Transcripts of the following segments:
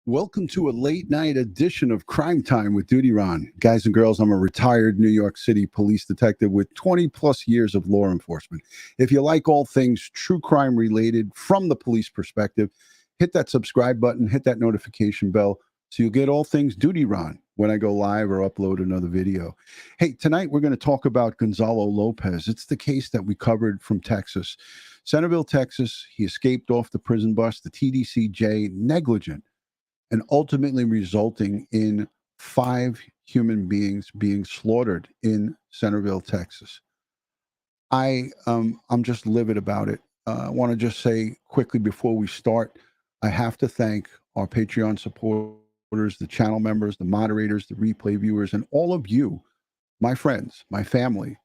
Welcome to a late night edition of Crime Time with DutyRon. Guys and girls, I'm a retired New York City police detective with 20 plus years of law enforcement. If you like all things true crime related from the police perspective, hit that subscribe button, hit that notification bell so you'll get all things DutyRon when I go live or upload another video. Hey, tonight we're going to talk about Gonzalo Lopez. It's the case that we covered from Texas. Centerville, Texas. He escaped off the prison bus, the TDCJ, negligent, and ultimately resulting in 5 human beings being slaughtered in Centerville, Texas. I'm just livid about it. I want to just say quickly before we start, I have to thank our Patreon supporters, the channel members, the moderators, the replay viewers, and all of you, my friends, my family.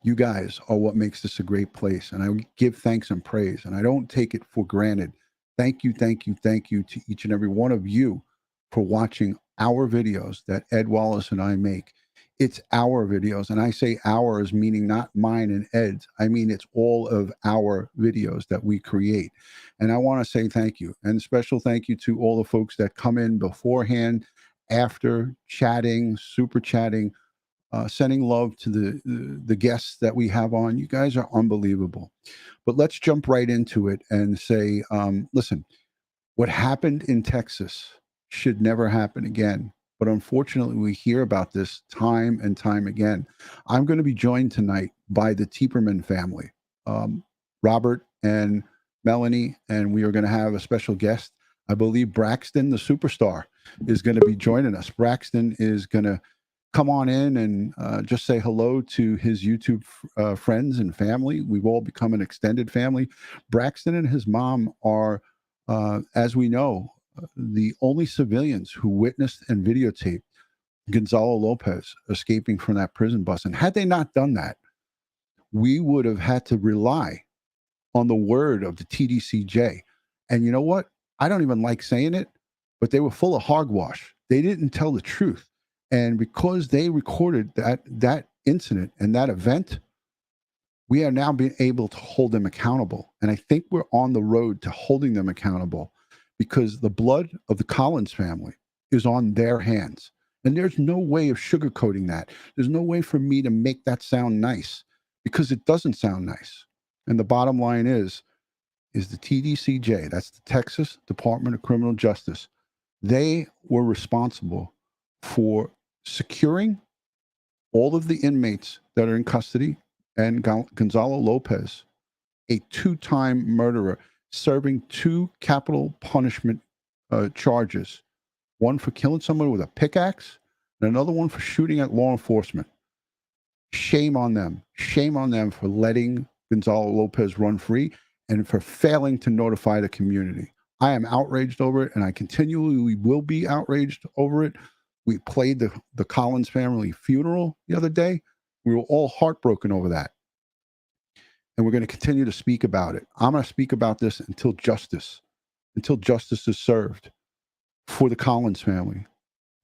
You guys are what makes this a great place, and I give thanks and praise, and I don't take it for granted. Thank you, thank you, thank you to each and every one of you for watching our videos that Ed Wallace and I make. It's our videos, and I say ours meaning not mine and Ed's. I mean it's all of our videos that we create. And I want to say thank you, and a special thank you to all the folks that come in beforehand, after, chatting, super chatting, sending love to the guests that we have on. You guys are unbelievable. But let's jump right into it and say, listen, what happened in Texas should never happen again. But unfortunately, we hear about this time and time again. I'm going to be joined tonight by the Tieperman family, Robert and Melanie, and we are going to have a special guest. I believe Braxton, the superstar, is going to be joining us. Braxton is going to come on in and just say hello to his YouTube friends and family. We've all become an extended family. Braxton and his mom are, as we know, the only civilians who witnessed and videotaped Gonzalo Lopez escaping from that prison bus. And had they not done that, we would have had to rely on the word of the TDCJ. And you know what? I don't even like saying it, but they were full of hogwash. They didn't tell the truth. And because they recorded that incident and that event, we are now being able to hold them accountable. And I think we're on the road to holding them accountable because the blood of the Collins family is on their hands. And there's no way of sugarcoating that. There's no way for me to make that sound nice because it doesn't sound nice. And the bottom line is the TDCJ, that's the Texas Department of Criminal Justice. They were responsible for securing all of the inmates that are in custody and Gonzalo Lopez, a 2-time murderer, serving 2 capital punishment charges, one for killing someone with a pickaxe and another one for shooting at law enforcement. Shame on them. Shame on them for letting Gonzalo Lopez run free and for failing to notify the community. I am outraged over it, and I continually will be outraged over it. We played the Collins family funeral the other day. We were all heartbroken over that. And we're going to continue to speak about it. I'm going to speak about this until justice is served for the Collins family.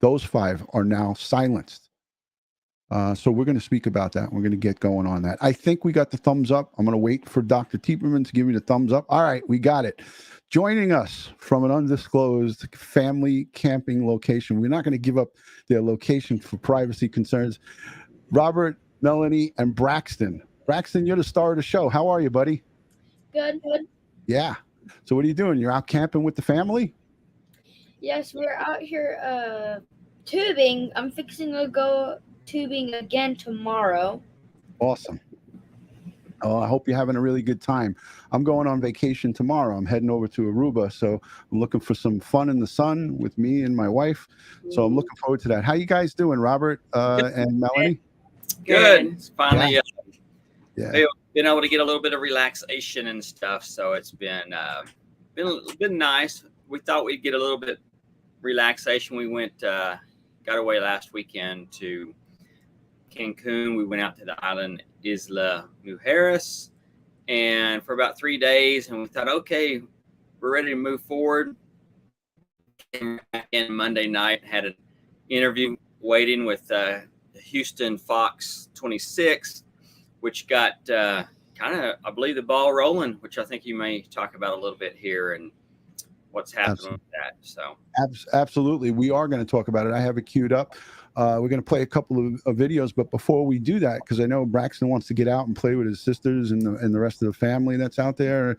Those 5 are now silenced. So we're going to speak about that. We're going to get going on that. I think we got the thumbs up. I'm going to wait for Dr. Tieperman to give me the thumbs up. All right, we got it. Joining us from an undisclosed family camping location. We're not going to give up their location for privacy concerns. Robert, Melanie, and Braxton. Braxton, you're the star of the show. How are you, buddy? Good. Yeah. So what are you doing? You're out camping with the family? Yes, we're out here tubing. I'm fixing to go tubing again tomorrow. Awesome. Oh, I hope you're having a really good time. I'm going on vacation tomorrow. I'm heading over to Aruba, so I'm looking for some fun in the sun with me and my wife. So I'm looking forward to that. How you guys doing, Robert and Melanie? Good. It's finally Yeah. been able to get a little bit of relaxation and stuff. So it's been nice. We thought we'd get a little bit relaxation. We got away last weekend to Cancun. We went out to the island Isla Mujeres, and for about 3 days, and we thought, okay, we're ready to move forward. Came back in Monday night, had an interview waiting with Houston Fox 26, which got kind of, I believe, the ball rolling, which I think you may talk about a little bit here. And what's happening with that. So absolutely, we are going to talk about it. I have it queued up. We're going to play a couple of videos, but before we do that, because I know Braxton wants to get out and play with his sisters and the rest of the family that's out there,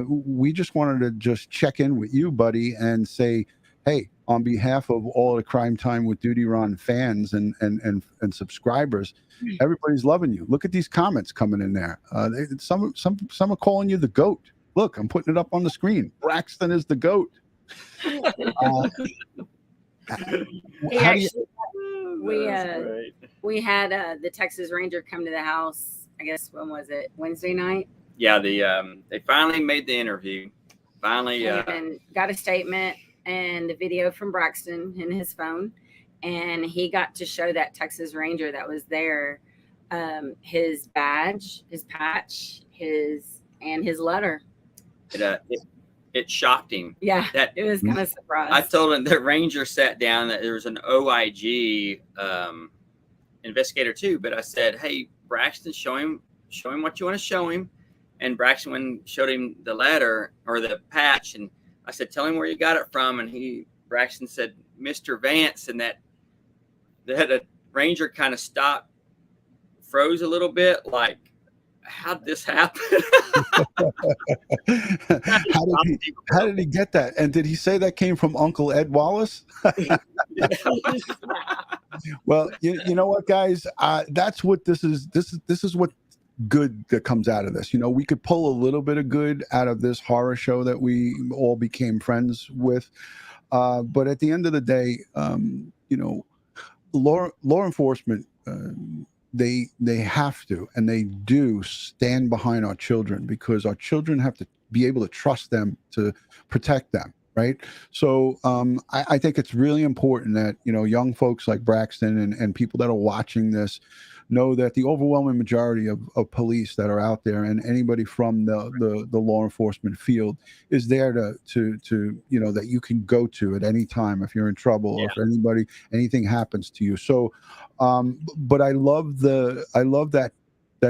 we just wanted to just check in with you, buddy, and say, hey, on behalf of all the Crime Time with DutyRon fans and subscribers, everybody's loving you. Look at these comments coming in there. Some are calling you the GOAT. Look, I'm putting it up on the screen. Braxton is the GOAT. We had the Texas Ranger come to the house. I guess, when was it? Wednesday night. Yeah, they finally made the interview. Finally, and got a statement and the video from Braxton in his phone, and he got to show that Texas Ranger that was there his badge, his patch, his letter. It shocked him. Yeah, it was kind of surprised. I told him the Ranger sat down that there was an OIG investigator too, but I said, hey, Braxton, show him what you want to show him. And Braxton showed him the letter or the patch, and I said, tell him where you got it from. And Braxton said, Mr. Vance, and that a Ranger kind of stopped, froze a little bit, like, how'd this happen? How did he get that? And did he say that came from Uncle Ed Wallace? Well, you know what, guys? That's what this is. This is what good that comes out of this. We could pull a little bit of good out of this horror show that we all became friends with. But at the end of the day, law enforcement, they have to, and they do stand behind our children, because our children have to be able to trust them to protect them. Right. So I think it's really important that, young folks like Braxton and people that are watching this know that the overwhelming majority of police that are out there, and anybody from the law enforcement field, is there to that you can go to at any time if you're in trouble, or if anything happens to you. So but I love that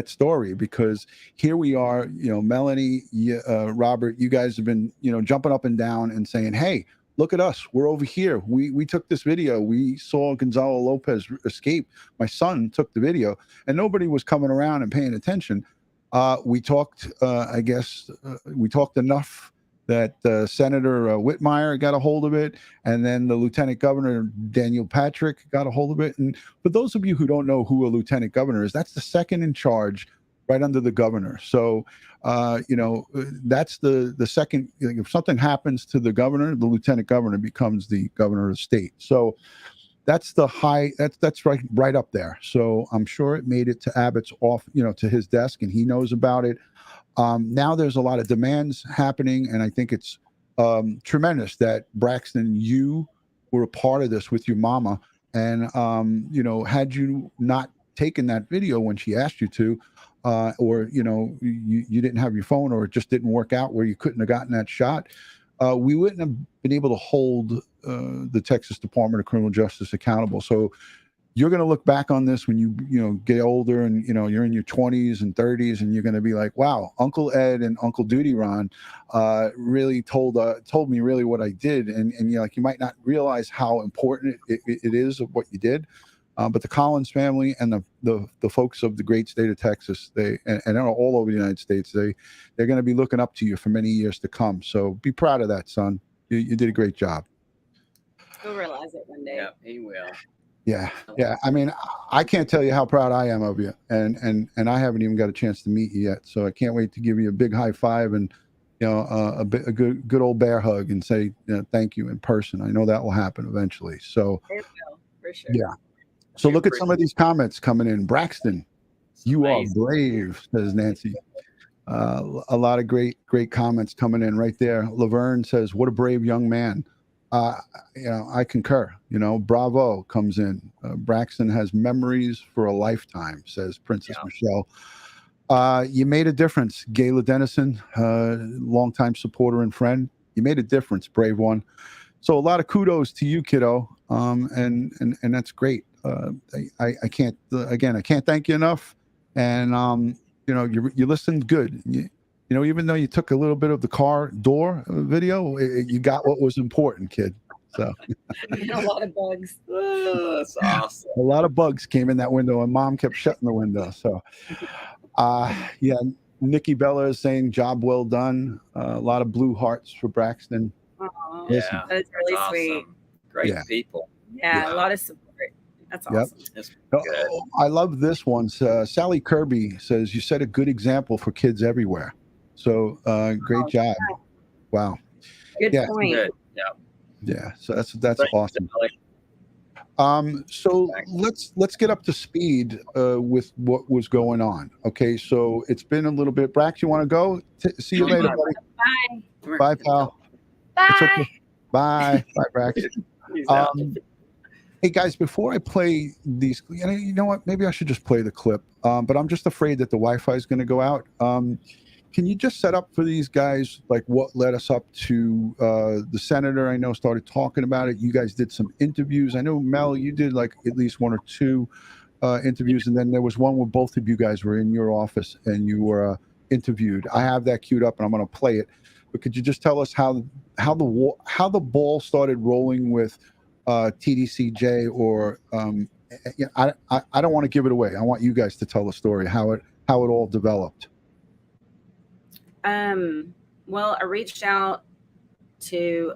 story, because here we are, Melanie, Robert, you guys have been, jumping up and down and saying, hey, look at us, we're over here. We took this video. We saw Gonzalo Lopez escape. My son took the video, and nobody was coming around and paying attention. We talked, we talked enough that Senator Whitmire got a hold of it, and then the Lieutenant Governor Daniel Patrick got a hold of it. And for those of you who don't know who a Lieutenant Governor is, that's the second in charge, right under the governor. So that's the second. If something happens to the governor, the Lieutenant Governor becomes the governor of the state. So that's that's right up there. So I'm sure it made it to Abbott's to his desk, and he knows about it. Now there's a lot of demands happening, and I think it's tremendous that, Braxton, you were a part of this with your mama. And had you not taken that video when she asked you to, or you didn't have your phone, or it just didn't work out where you couldn't have gotten that shot, we wouldn't have been able to hold the Texas Department of Criminal Justice accountable. So you're going to look back on this when you get older, and you're in your 20s and 30s, and you're going to be like, wow, Uncle Ed and Uncle DutyRon really told me really what I did, and you might not realize how important it is of what you did. But the Collins family and the folks of the great state of Texas, and all over the United States, they're going to be looking up to you for many years to come. So be proud of that, son. You did a great job. He'll realize it one day. Yeah, he will. Yeah. I mean, I can't tell you how proud I am of you, and I haven't even got a chance to meet you yet. So I can't wait to give you a big high five and a good old bear hug and say thank you in person. I know that will happen eventually. So it will, for sure. Yeah. So look at some of these comments coming in. Braxton, you are brave, says Nancy. A lot of great comments coming in right there. Laverne says, what a brave young man. I concur. Bravo comes in. Braxton has memories for a lifetime, says Princess Michelle. You made a difference, Gayla Dennison, longtime supporter and friend. You made a difference, brave one. So a lot of kudos to you, kiddo. And that's great. I can't thank you enough. And you listened good. You know, even though you took a little bit of the car door video, you got what was important, kid. So A lot of bugs. Oh, that's awesome. a lot of bugs came in that window, and Mom kept shutting the window. So, yeah, Nikki Bella is saying job well done. A lot of blue hearts for Braxton. Aw, Listen. Yeah, that's really that's sweet. awesome. Great Yeah. people. Yeah, Yeah. a lot of support. That's Yep. awesome. That's Oh, good. I love this one. Sally Kirby says you set a good example for kids everywhere. So great Oh, job. Wow. Good Yeah. point. Good. Yeah. Yeah. So that's Thanks, awesome. Sally. So let's get up to speed with what was going on. Okay. So it's been a little bit. Brax, you want to go? See you later, buddy. Bye. Come here. Bye, pal. Bye. It's okay. Bye. Bye, Brax. He's out. Hey guys, before I play these, you know what? Maybe I should just play the clip. But I'm just afraid that the Wi-Fi is going to go out. Can you just set up for these guys, like what led us up to the senator? I know started talking about it. You guys did some interviews. I know Mel, you did like at least one or two interviews, and then there was one where both of you guys were in your office and you were interviewed. I have that queued up, and I'm going to play it. But could you just tell us how the ball started rolling with TDCJ, or I don't want to give it away. I want you guys to tell the story, how it all developed. Well, I reached out to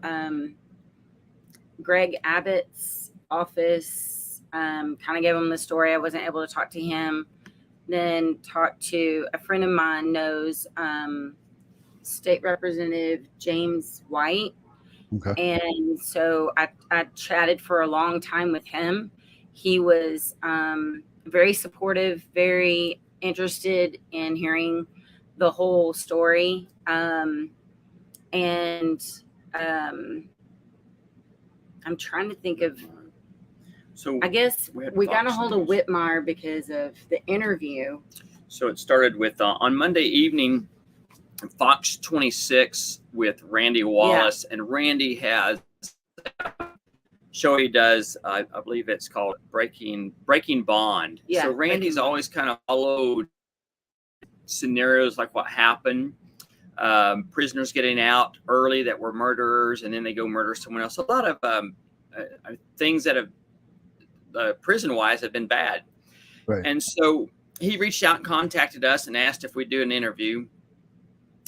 Greg Abbott's office, kind of gave him the story. I wasn't able to talk to him. Then talked to a friend of mine knows State Representative James White. Okay. And so I chatted for a long time with him. He was very supportive, very interested in hearing the whole story. I'm trying to think of, So I guess we had we got a Fox hold of News. Whitmire because of the interview. So it started with on Monday evening, Fox 26 with Randy Wallace, and Randy has a show he does. I believe it's called Breaking Bond. Yeah, So Randy's Breaking always kind of followed scenarios like what happened. Prisoners getting out early that were murderers, and then they go murder someone else. A lot of things that have prison-wise have been bad. Right. And so he reached out and contacted us and asked if we'd do an interview.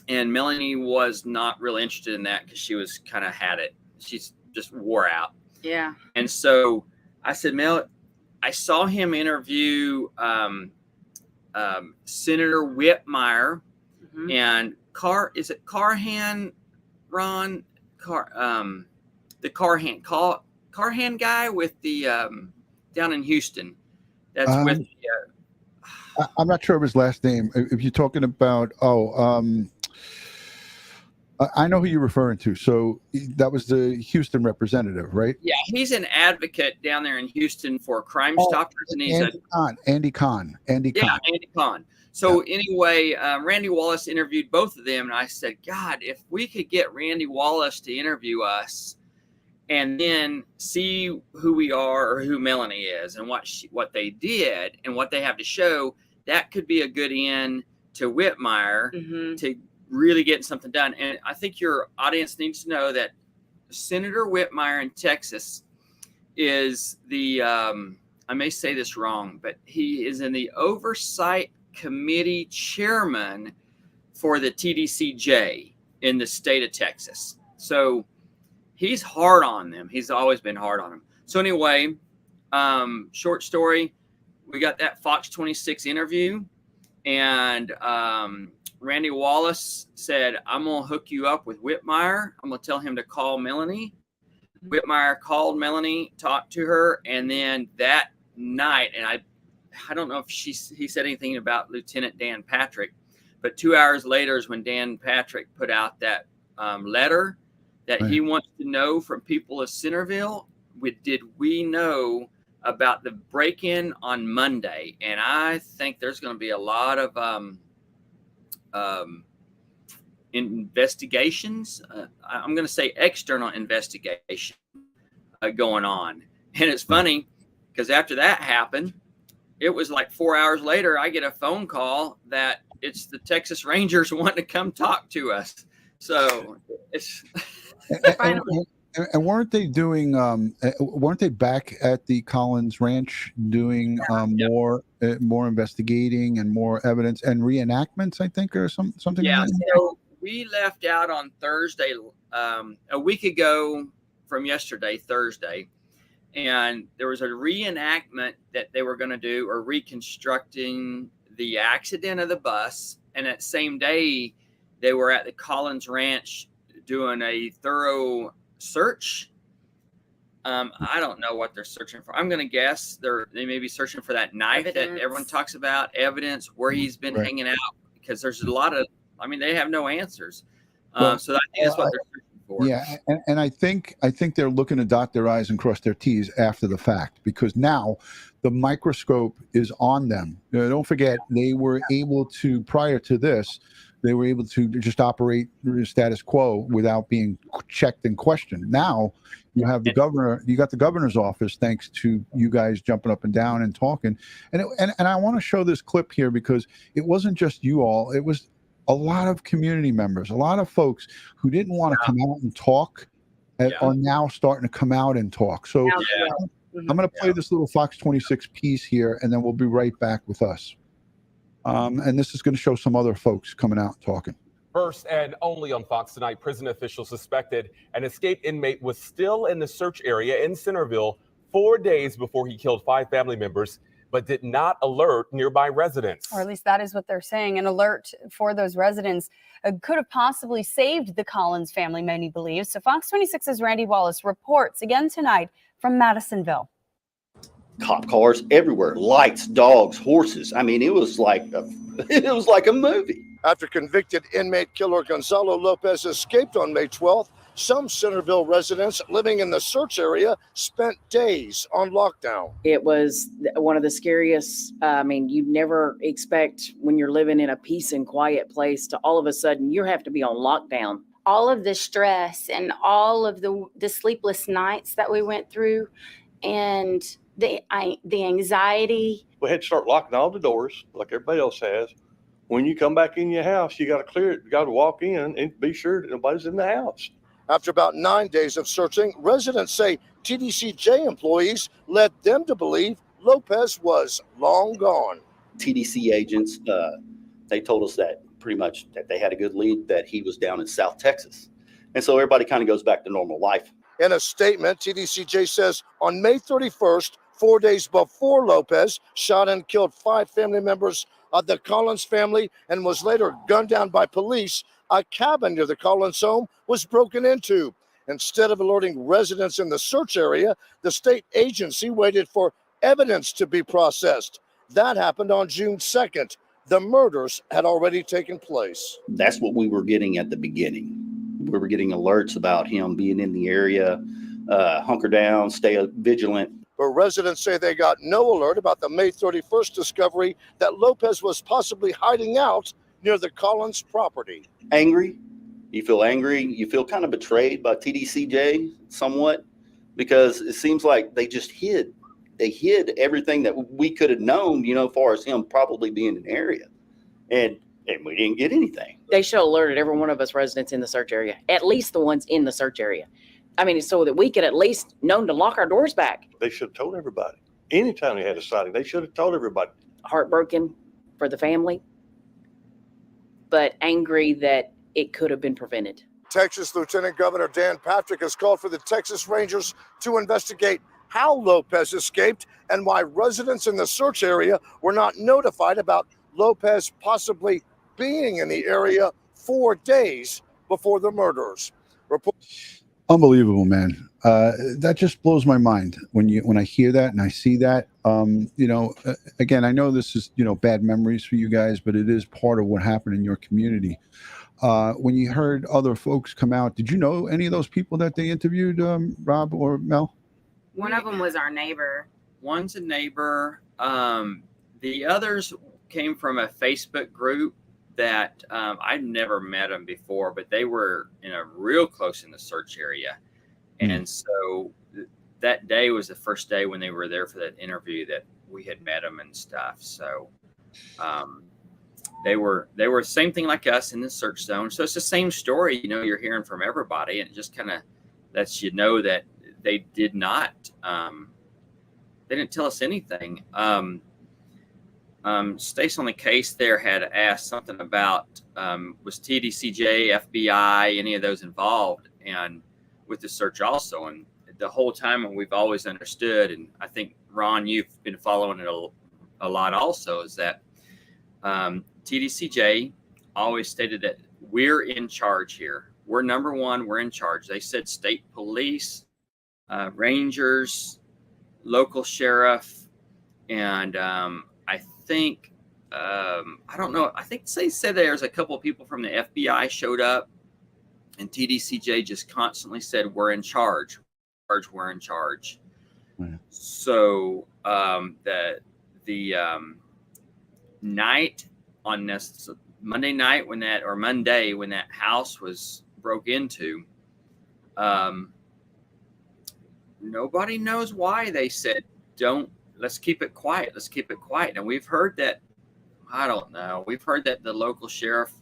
And Melanie was not really interested in that because she was kind of had it. She's just wore out. Yeah. And so I said, Mel, I saw him interview Senator Whitmire and Carhan, Ron? The Carhan guy with the down in Houston. That's with I'm not sure of his last name. If you're talking about, I know who you're referring to. So that was the Houston representative, right? Yeah, he's an advocate down there in Houston for Crime Stoppers, and he's Andy Kahn. Andy Kahn. So anyway, Randy Wallace interviewed both of them, and I said, God, if we could get Randy Wallace to interview us, and then see who we are or who Melanie is, and what they did and what they have to show, that could be a good end to Whitmire to really getting something done. And I think your audience needs to know that Senator Whitmire in Texas is the, I may say this wrong, but he is in the Oversight Committee chairman for the TDCJ in the state of Texas. So he's hard on them. He's always been hard on them. So anyway, short story, we got that Fox 26 interview, and Randy Wallace said, I'm going to hook you up with Whitmire. I'm going to tell him to call Melanie. Whitmire called Melanie, talked to her, and then that night, and I don't know if he said anything about Lieutenant Dan Patrick, but 2 hours later is when Dan Patrick put out that letter that he wants to know from people of Centerville. Did we know about the break-in on Monday? And I think there's going to be a lot of investigations. I'm going to say external investigation going on. And it's funny because after that happened, it was like 4 hours later, I get a phone call that it's the Texas Rangers wanting to come talk to us. So it's and weren't they doing weren't they back at the Collins Ranch doing more investigating and more evidence and reenactments, I think, or something yeah. like that? So we left out on Thursday, a week ago from yesterday, Thursday, and there was a reenactment that they were going to do, or reconstructing the accident of the bus. And that same day, they were at the Collins Ranch doing a thorough search. I don't know what they're searching for. I'm going to guess they may be searching for that knife that everyone talks about, evidence where he's been hanging out, because there's a lot of, I mean, they have no answers. So I think that's what they're searching for. Yeah, and I think they're looking to dot their I's and cross their T's after the fact, because now the microscope is on them. Don't forget, they were able to, prior to this, they were able to just operate status quo without being checked and questioned. Now you have the governor, you got the governor's office, thanks to you guys jumping up and down and talking. And I want to show this clip here because it wasn't just you all, it was a lot of community members, a lot of folks who didn't want to come out and talk are now starting to come out and talk. So I'm going to play this little Fox 26 piece here, and then we'll be right back with us. And this is going to show some other folks coming out talking. First and only on Fox tonight, prison officials suspected an escaped inmate was still in the search area in Centerville 4 days before he killed 5 family members, but did not alert nearby residents. Or at least that is what they're saying. An alert for those residents could have possibly saved the Collins family, many believe. So Fox 26's Randy Wallace reports again tonight from Madisonville. Cop cars everywhere, lights, dogs, horses. I mean, it was like a movie. After convicted inmate killer Gonzalo Lopez escaped on May 12th, some Centerville residents living in the search area spent days on lockdown. It was one of the scariest. I mean, you never expect when you're living in a peace and quiet place to all of a sudden you have to be on lockdown. All of the stress and all of the sleepless nights that we went through, and the anxiety. We had to start locking all the doors like everybody else has. When you come back in your house, you got to clear it. You got to walk in and be sure that nobody's in the house. After about 9 days of searching, residents say TDCJ employees led them to believe Lopez was long gone. TDC agents, they told us that pretty much that they had a good lead that he was down in South Texas. And so everybody kind of goes back to normal life. In a statement, TDCJ says on May 31st, 4 days before Lopez shot and killed 5 family members of the Collins family and was later gunned down by police, a cabin near the Collins home was broken into. Instead of alerting residents in the search area, the state agency waited for evidence to be processed. That happened on June 2nd. The murders had already taken place. That's what we were getting at the beginning. We were getting alerts about him being in the area, hunker down, stay vigilant. But residents say they got no alert about the May 31st discovery that Lopez was possibly hiding out near the Collins property. Angry. You feel angry. You feel kind of betrayed by TDCJ somewhat, because it seems like they just hid. They hid everything that we could have known, as far as him probably being in the area. And we didn't get anything. They should have alerted every one of us residents in the search area, at least the ones in the search area. I mean, so that we could at least known to lock our doors back. They should have told everybody. Anytime they had a sighting, they should have told everybody. Heartbroken for the family, but angry that it could have been prevented. Texas Lieutenant Governor Dan Patrick has called for the Texas Rangers to investigate how Lopez escaped and why residents in the search area were not notified about Lopez possibly being in the area 4 days before the murders. Unbelievable, man. That just blows my mind when I hear that and I see that. Again, I know this is bad memories for you guys, but it is part of what happened in your community. When you heard other folks come out, did you know any of those people that they interviewed, Rob or Mel? One of them was our neighbor. One's a neighbor. The others came from a Facebook group that I'd never met them before, but they were real close in the search area. And so that day was the first day when they were there for that interview that we had met them and stuff. So they were the same thing like us in the search zone. So it's the same story, you're hearing from everybody, and it just kind of lets you know that they did not, they didn't tell us anything. Stace on the case there had asked something about, was TDCJ, FBI, any of those involved, and with the search also. And the whole time we've always understood, and I think, Ron, you've been following it a lot also, is that TDCJ always stated that we're in charge here. We're number one. We're in charge. They said state police, rangers, local sheriff, and I think, I don't know. I think they said there's a couple of people from the FBI showed up, and TDCJ just constantly said, we're in charge. We're in charge. Right. So the night on this Monday night Monday when that house was broke into, nobody knows why they said, let's keep it quiet. Let's keep it quiet. And we've heard that, I don't know. We've heard that the local sheriff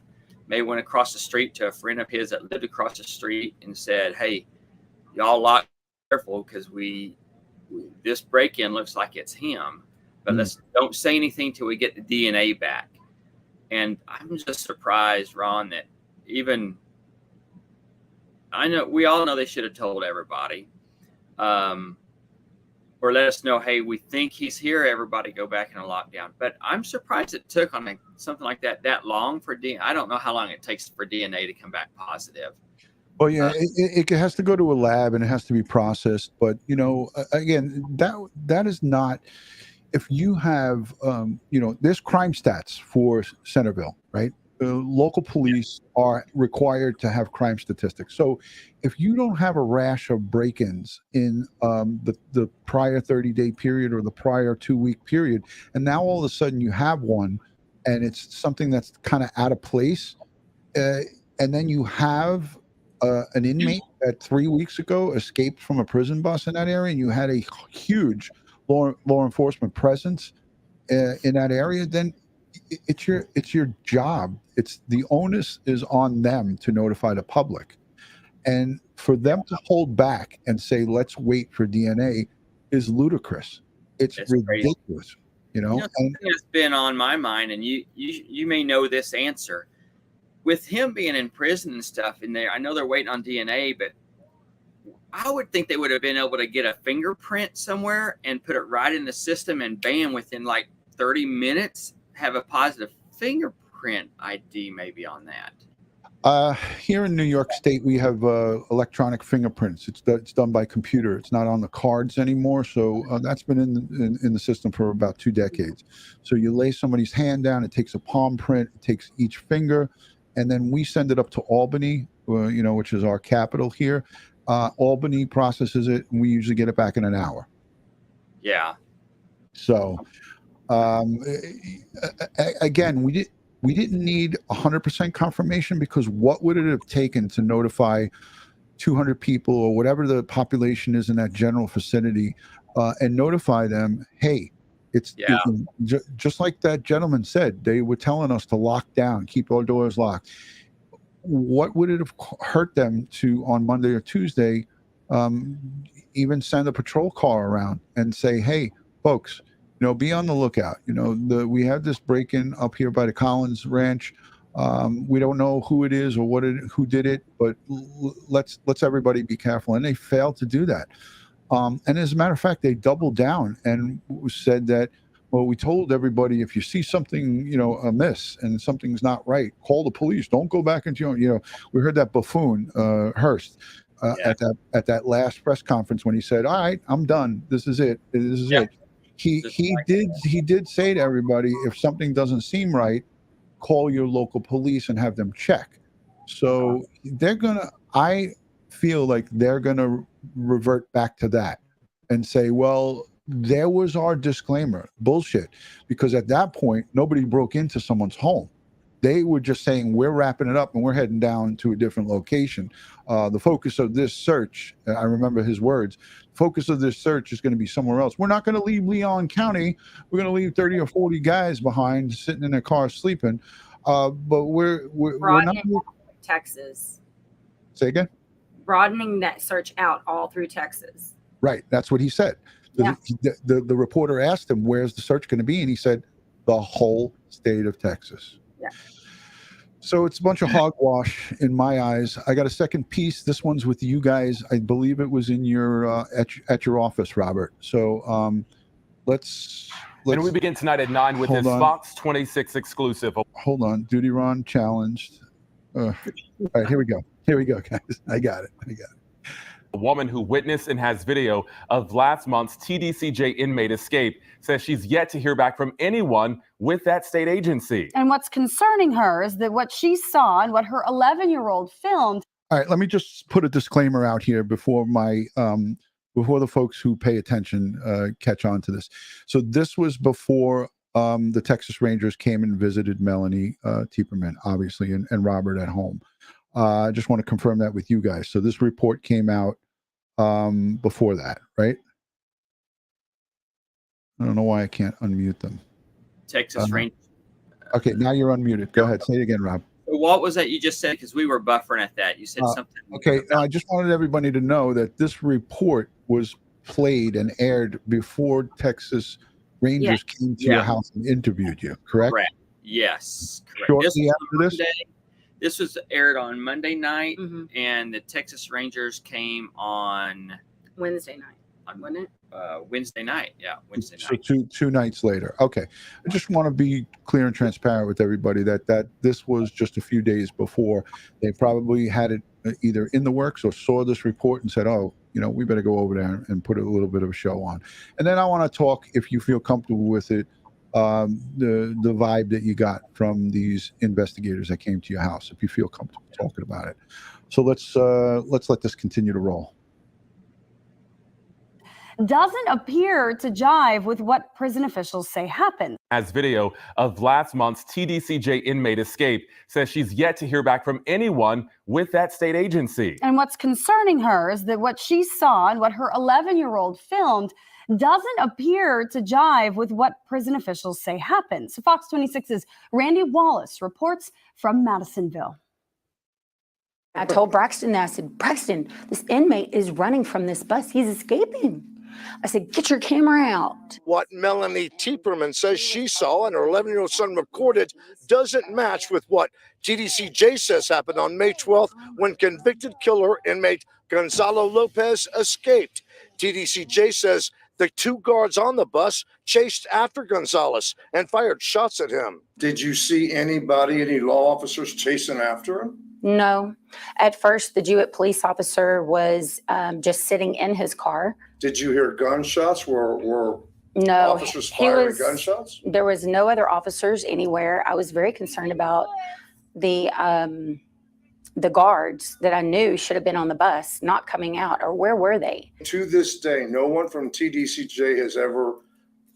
may went across the street to a friend of his that lived across the street and said, hey, y'all lock careful, because this break-in looks like it's him, but let's don't say anything till we get the DNA back. And I'm just surprised, Ron, that we all know they should have told everybody, or let us know, hey, we think he's here, everybody go back in a lockdown. But I'm surprised it took on something like that long for DNA. I don't know how long it takes for DNA to come back positive. Well, yeah, it has to go to a lab and it has to be processed. But, again, that is not, if you have, there's crime stats for Centerville, right? Local police are required to have crime statistics. So if you don't have a rash of break-ins in the prior 30-day period or the prior 2-week period, and now all of a sudden you have one and it's something that's kind of out of place, and then you have an inmate that 3 weeks ago escaped from a prison bus in that area, and you had a huge law enforcement presence in that area, then it's your job. It's the onus is on them to notify the public, and for them to hold back and say let's wait for DNA is ludicrous. It's ridiculous, crazy. Something that's been on my mind, and you may know this answer. With him being in prison and stuff in there, I know they're waiting on DNA, but I would think they would have been able to get a fingerprint somewhere and put it right in the system, and bam, within like 30 minutes, have a positive fingerprint ID maybe on that. Here in New York State, we have electronic fingerprints. It's done by computer. It's not on the cards anymore. So that's been in the system for about 2 decades. So you lay somebody's hand down, it takes a palm print, it takes each finger, and then we send it up to Albany, which is our capital here. Albany processes it, and we usually get it back in an hour. Yeah. So, again, we didn't need 100% confirmation, because what would it have taken to notify 200 people or whatever the population is in that general vicinity, and notify them, hey, it's just like that gentleman said, they were telling us to lock down, keep our doors locked. What would it have hurt them to, on Monday or Tuesday, even send a patrol car around and say, hey, folks, be on the lookout. We have this break-in up here by the Collins Ranch. We don't know who it is or who did it, but let's everybody be careful. And they failed to do that. And as a matter of fact, they doubled down and said that, well, we told everybody, if you see something, amiss and something's not right, call the police. Don't go back into we heard that buffoon, Hearst, at that last press conference when he said, all right, I'm done. This is it. This is it. He did say to everybody, if something doesn't seem right, call your local police and have them check. So I feel like they're gonna revert back to that and say, well, there was our disclaimer. Bullshit. Because at that point, nobody broke into someone's home. They were just saying, we're wrapping it up and we're heading down to a different location. The focus of this search, I remember his words, focus of this search is going to be somewhere else. We're not going to leave Leon County. We're going to leave 30 or 40 guys behind sitting in their cars sleeping. But we're not. Broadening Texas. Say again. Broadening that search out all through Texas. Right. That's what he said. The reporter asked him, where's the search going to be? And he said, the whole state of Texas. Yeah. So it's a bunch of hogwash in my eyes. I got a second piece. This one's with you guys. I believe it was in your at your office, Robert. So let's and we begin tonight at 9 with this Fox 26 exclusive. Hold on. DutyRon challenged. All right, here we go. Here we go, guys. I got it. A woman who witnessed and has video of last month's TDCJ inmate escape says she's yet to hear back from anyone with that state agency. And what's concerning her is that what she saw and what her 11-year-old filmed. All right, let me just put a disclaimer out here before my before the folks who pay attention catch on to this. So this was before the Texas Rangers came and visited Melanie Tieperman, obviously, and Robert at home. I just want to confirm that with you guys. So this report came out before that, right? I don't know why I can't unmute them. Texas Rangers. Okay, now you're unmuted. Go ahead. Say it again, Rob. What was that you just said? Because we were buffering at that. You said something. Okay, I just wanted everybody to know that this report was played and aired before Texas Rangers came to your house and interviewed you, correct? Correct. Yes, correct. Shortly after this? This was aired on Monday night, and the Texas Rangers came on Wednesday night. Wasn't it? Wednesday night. Yeah, Wednesday night. So two nights later. Okay. I just want to be clear and transparent with everybody that this was just a few days before. They probably had it either in the works or saw this report and said, oh, you know, we better go over there and put a little bit of a show on. And then I want to talk, if you feel comfortable with it, the vibe that you got from these investigators that came to your house, if you feel comfortable talking about it. So let's let this continue to roll. Doesn't appear to jive with what prison officials say happened. As video of last month's TDCJ inmate escape says she's yet to hear back from anyone with that state agency. And what's concerning her is that what she saw and what her 11-year-old filmed doesn't appear to jive with what prison officials say happened. So Fox 26's Randy Wallace reports from Madisonville. I told Braxton that. I said, Braxton, this inmate is running from this bus. He's escaping. I said, get your camera out. What Melanie Tieperman says she saw and her 11-year-old son recorded doesn't match with what TDCJ says happened on May 12th when convicted killer inmate Gonzalo Lopez escaped. TDCJ says the two guards on the bus chased after Gonzalez and fired shots at him. Did you see any law officers chasing after him? No. At first, the Jewett police officer was just sitting in his car. Did you hear gunshots? Were no, officers firing gunshots? There was no other officers anywhere. I was very concerned about the guards that I knew should have been on the bus not coming out, or where were they? To this day, no one from TDCJ has ever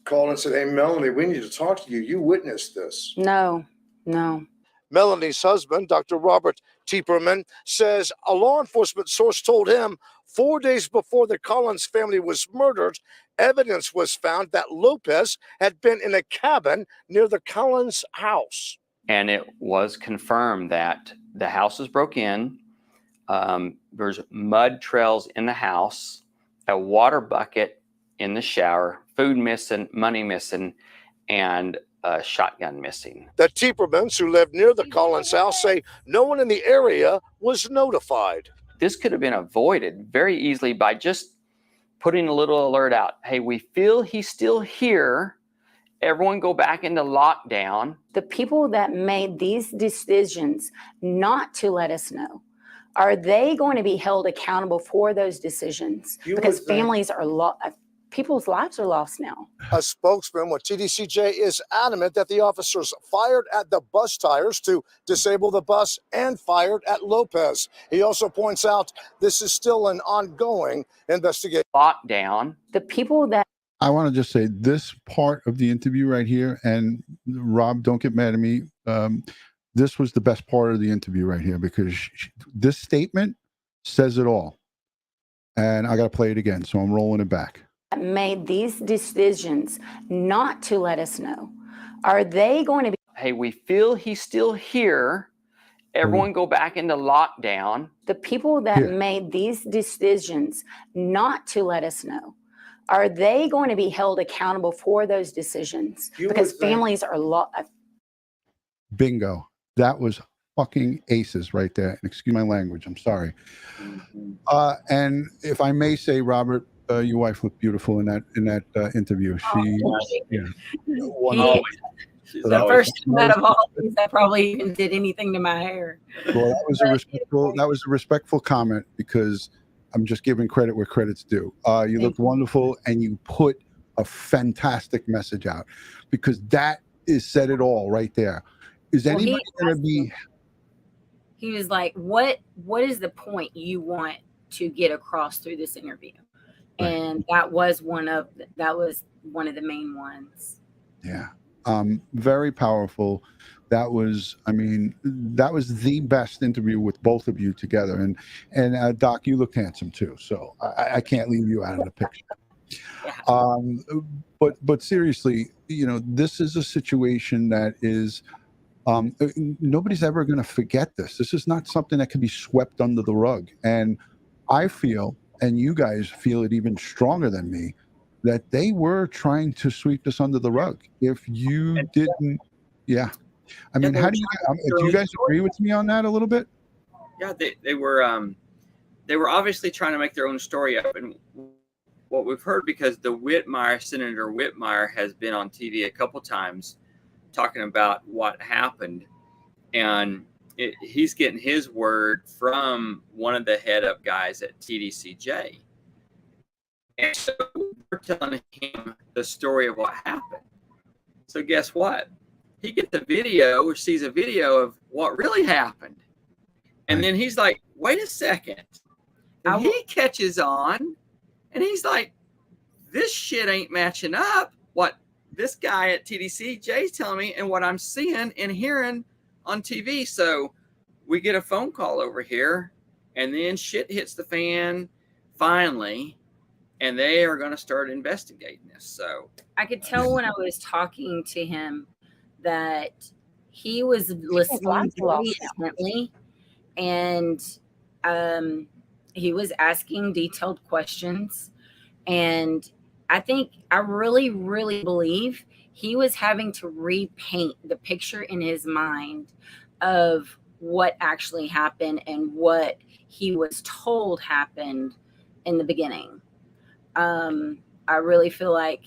called and said, hey, Melanie, we need to talk to you. You witnessed this. No. Melanie's husband, Dr. Robert Tieperman, says a law enforcement source told him 4 days before the Collins family was murdered, evidence was found that Lopez had been in a cabin near the Collins house. And it was confirmed that the house was broke in. There's mud trails in the house, a water bucket in the shower, food missing, money missing, and a shotgun missing. The Tiepermans, who live near the Collins house, say no one in the area was notified. This could have been avoided very easily by just putting a little alert out. Hey, we feel he's still here. Everyone go back into lockdown. The people that made these decisions not to let us know, are they going to be held accountable for those decisions? Because families are people's lives are lost now. A spokesman with TDCJ is adamant that the officers fired at the bus tires to disable the bus and fired at Lopez. He also points out this is still an ongoing investigation. Lockdown. The people that I want to just say this part of the interview right here, and Rob, don't get mad at me. This was the best part of the interview right here, because this statement says it all. And I got to play it again, so I'm rolling it back. Made these decisions not to let us know, are they going to be hey, we feel he's still here. Everyone go back into lockdown. The people that made these decisions not to let us know, are they going to be held accountable for those decisions? Because families are Bingo. That was fucking aces right there. And excuse my language. I'm sorry. And if I may say, Robert, your wife looked beautiful in that interview. The first time out of all these that probably even did anything to my hair. Well, that was a respectful comment, because I'm just giving credit where credit's due. You looked wonderful, and you put a fantastic message out, because that said it all right there. Is anybody going to be? He was like, "What is the point you want to get across through this interview?" Right. And that was one of the main ones. Yeah. Very powerful. That was the best interview with both of you together. And Doc, you looked handsome too. So I can't leave you out of the picture. But seriously, this is a situation that is, nobody's ever going to forget this. This is not something that can be swept under the rug. And I feel, and you guys feel it even stronger than me, that they were trying to sweep this under the rug. If you didn't, I mean, how do you guys agree with me on that a little bit? Yeah, they were obviously trying to make their own story up. And what we've heard, because Senator Whitmire has been on TV a couple times talking about what happened, and he's getting his word from one of the head up guys at TDCJ. And so we're telling him the story of what happened. So guess what? He gets the video, or sees a video of what really happened. And then he's like, wait a second. And he catches on, and he's like, this shit ain't matching up. What this guy at TDCJ is telling me and what I'm seeing and hearing on TV. So we get a phone call over here, and then shit hits the fan finally. And they are going to start investigating this. So I could tell when I was talking to him that he was listening very intently, and he was asking detailed questions. And I really, really believe he was having to repaint the picture in his mind of what actually happened and what he was told happened in the beginning. I really feel like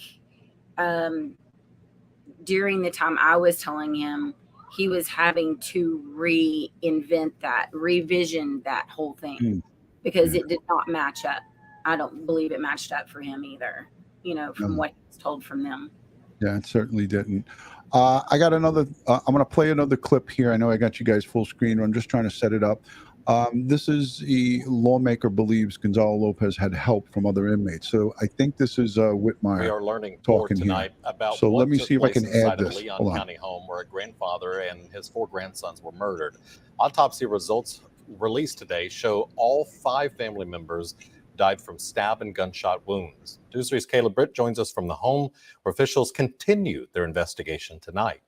during the time I was telling him, he was having to revision that whole thing, because it did not match up. I don't believe it matched up for him either, from what he was told from them. Yeah, it certainly didn't. I got another, I'm going to play another clip here. I know I got you guys full screen. I'm just trying to set it up. This is the lawmaker believes Gonzalo Lopez had help from other inmates. So I think this is Whitmire. We are learning more tonight about so what let me took see if I place can inside add of this. Leon Hold on. County home where a grandfather and his 4 grandsons were murdered. Autopsy results released today show all 5 family members died from stab and gunshot wounds. News 3's Caleb Britt joins us from the home, where officials continue their investigation tonight.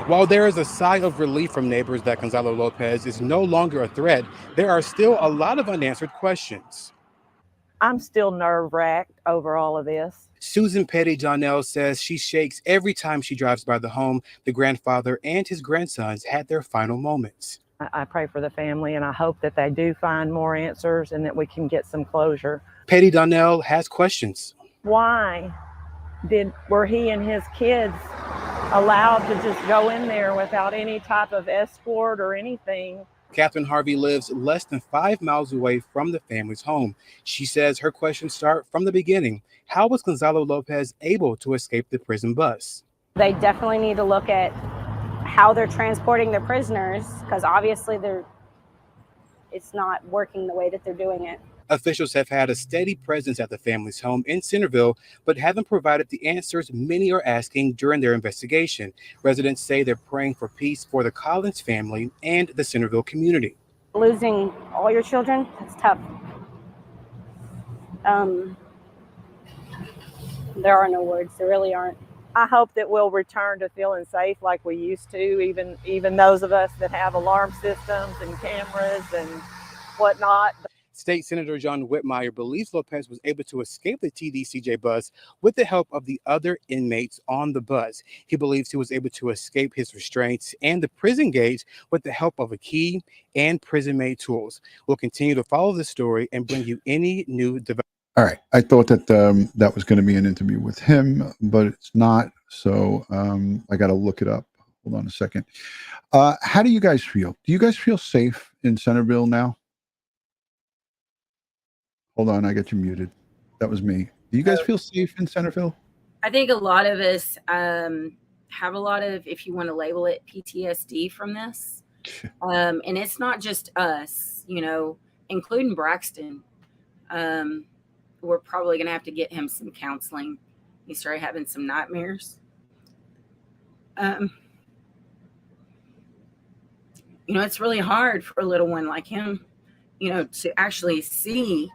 While there is a sigh of relief from neighbors that Gonzalo Lopez is no longer a threat, there are still a lot of unanswered questions. I'm still nerve-wracked over all of this. Susan Petty Donnell says she shakes every time she drives by the home the grandfather and his grandsons had their final moments. I pray for the family, and I hope that they do find more answers and that we can get some closure. Petty Donnell has questions. Why were he and his kids allowed to just go in there without any type of escort or anything? Catherine Harvey lives less than 5 miles away from the family's home. She says her questions start from the beginning. How was Gonzalo Lopez able to escape the prison bus? They definitely need to look at how they're transporting their prisoners, because obviously it's not working the way that they're doing it. Officials have had a steady presence at the family's home in Centerville, but haven't provided the answers many are asking during their investigation. Residents say they're praying for peace for the Collins family and the Centerville community. Losing all your children, it's tough. There are no words. There really aren't. I hope that we'll return to feeling safe like we used to, even those of us that have alarm systems and cameras and whatnot. State Senator John Whitmire believes Lopez was able to escape the TDCJ bus with the help of the other inmates on the bus. He believes he was able to escape his restraints and the prison gates with the help of a key and prison-made tools. We'll continue to follow the story and bring you any new developments. All right. I thought that that was going to be an interview with him, but it's not. So I got to look it up. Hold on a second. How do you guys feel? Do you guys feel safe in Centerville now? Hold on. I got you muted. That was me. Do you guys feel safe in Centerville? I think a lot of us have a lot of, if you want to label it, PTSD from this. And it's not just us, you know, including Braxton. We're probably going to have to get him some counseling. He started having some nightmares. You know, it's really hard for a little one like him, you know, to actually see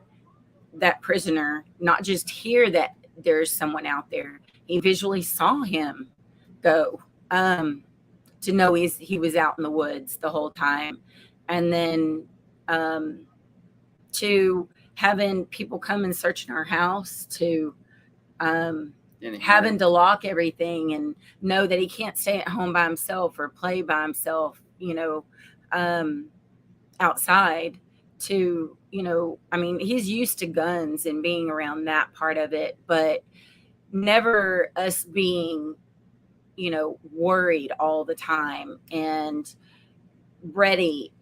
that prisoner, not just hear that there's someone out there. He visually saw him go, to know he was out in the woods the whole time. And then to having people come and search in our house, to having to lock everything and know that he can't stay at home by himself or play by himself, you know, outside, to, you know, I mean, he's used to guns and being around that part of it, but never us being, you know, worried all the time and ready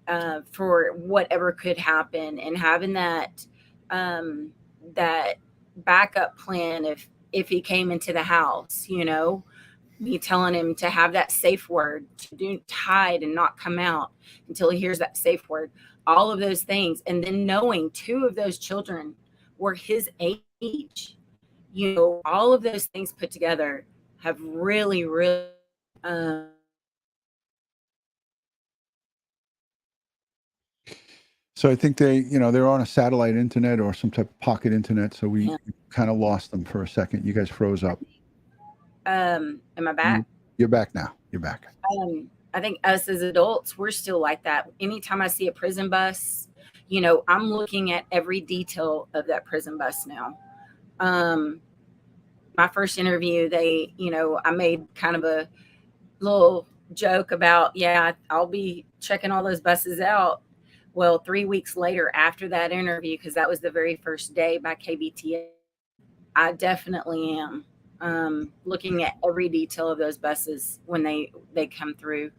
for whatever could happen, and having that that backup plan if he came into the house, you know, me telling him to have that safe word, to hide and not come out until he hears that safe word, all of those things. And then knowing 2 of those children were his age, you know, all of those things put together have really, really So I think they, you know, they're on a satellite internet or some type of pocket internet. So we kind of lost them for a second. You guys froze up. am I back? You're back now. You're back. I think us as adults, we're still like that. Anytime I see a prison bus, you know, I'm looking at every detail of that prison bus now. My first interview, they, you know, I made kind of a little joke about, yeah, I'll be checking all those buses out. Well, 3 weeks later after that interview, because that was the very first day by KBTA, I definitely am looking at every detail of those buses when they come through.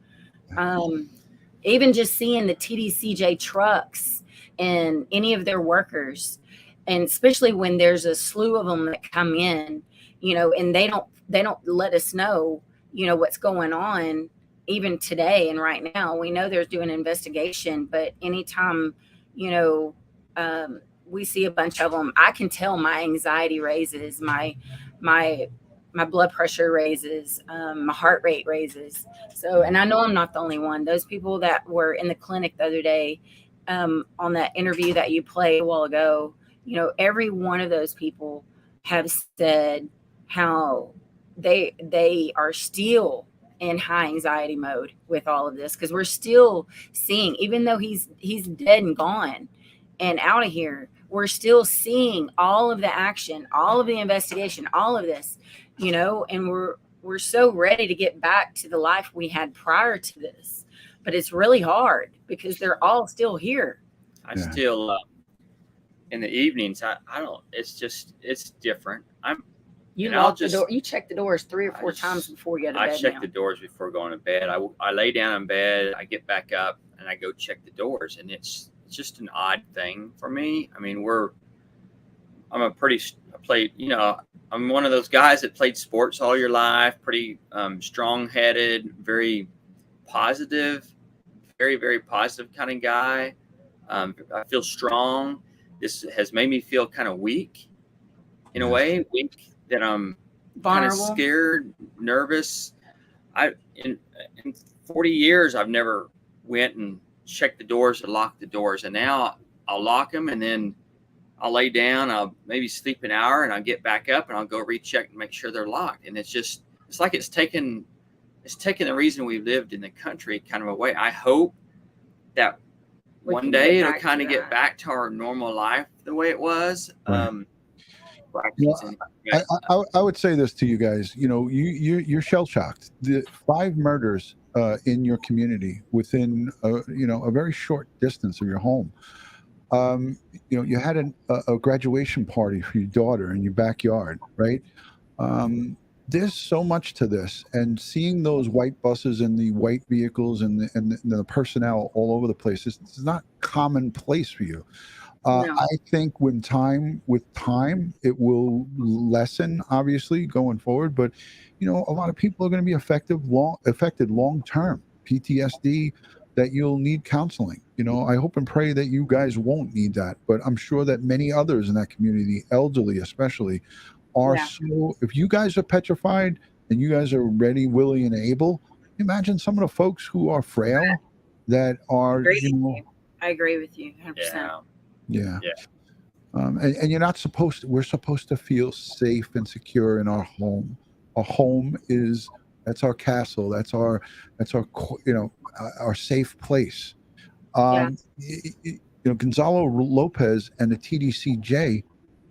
Even just seeing the TDCJ trucks and any of their workers, and especially when there's a slew of them that come in, you know, and they don't let us know, you know, what's going on. Even today and right now, we know they're doing an investigation, but anytime, you know, we see a bunch of them, I can tell my anxiety raises, my blood pressure raises, my heart rate raises. So, and I know I'm not the only one. Those people that were in the clinic the other day, on that interview that you played a while ago, you know, every one of those people have said how they are still in high anxiety mode with all of this, because we're still seeing, even though he's dead and gone and out of here, we're still seeing all of the action, all of the investigation, all of this, you know, and we're so ready to get back to the life we had prior to this. But it's really hard because they're all still here. I still in the evenings, I don't, it's different. You lock the door. You check the doors 3 or 4 times before you go to bed. I check the doors before going to bed. I lay down in bed. I get back up and I go check the doors, and it's just an odd thing for me. I mean, I'm one of those guys that played sports all your life. Pretty strong-headed, very positive, very, very positive kind of guy. I feel strong. This has made me feel kind of weak, in a way. Weak. That I'm kind of scared, nervous. In 40 years, I've never went and checked the doors or locked the doors. And now I'll lock them, and then I'll lay down. I'll maybe sleep an hour, and I'll get back up and I'll go recheck and make sure they're locked. And it's it's like it's taken the reason we've lived in the country kind of away. I hope that one day it'll kind of get back to our normal life the way it was. Right. I would say this to you guys. You know, you're shell shocked. The 5 murders in your community within a very short distance of your home. You had a graduation party for your daughter in your backyard, right? There's so much to this, and seeing those white buses and the white vehicles and the personnel all over the place, it's not commonplace for you. No. I think with time, it will lessen, obviously, going forward. But a lot of people are going to be affected long term. PTSD, that you'll need counseling. I hope and pray that you guys won't need that, but I'm sure that many others in that community, elderly especially, are. So if you guys are petrified and you guys are ready, willing, and able, imagine some of the folks who are frail that are. I agree with you 100%. Yeah. And you're not supposed to. We're supposed to feel safe and secure in our home. A home that's our castle. That's our our safe place. Gonzalo Lopez and the TDCJ,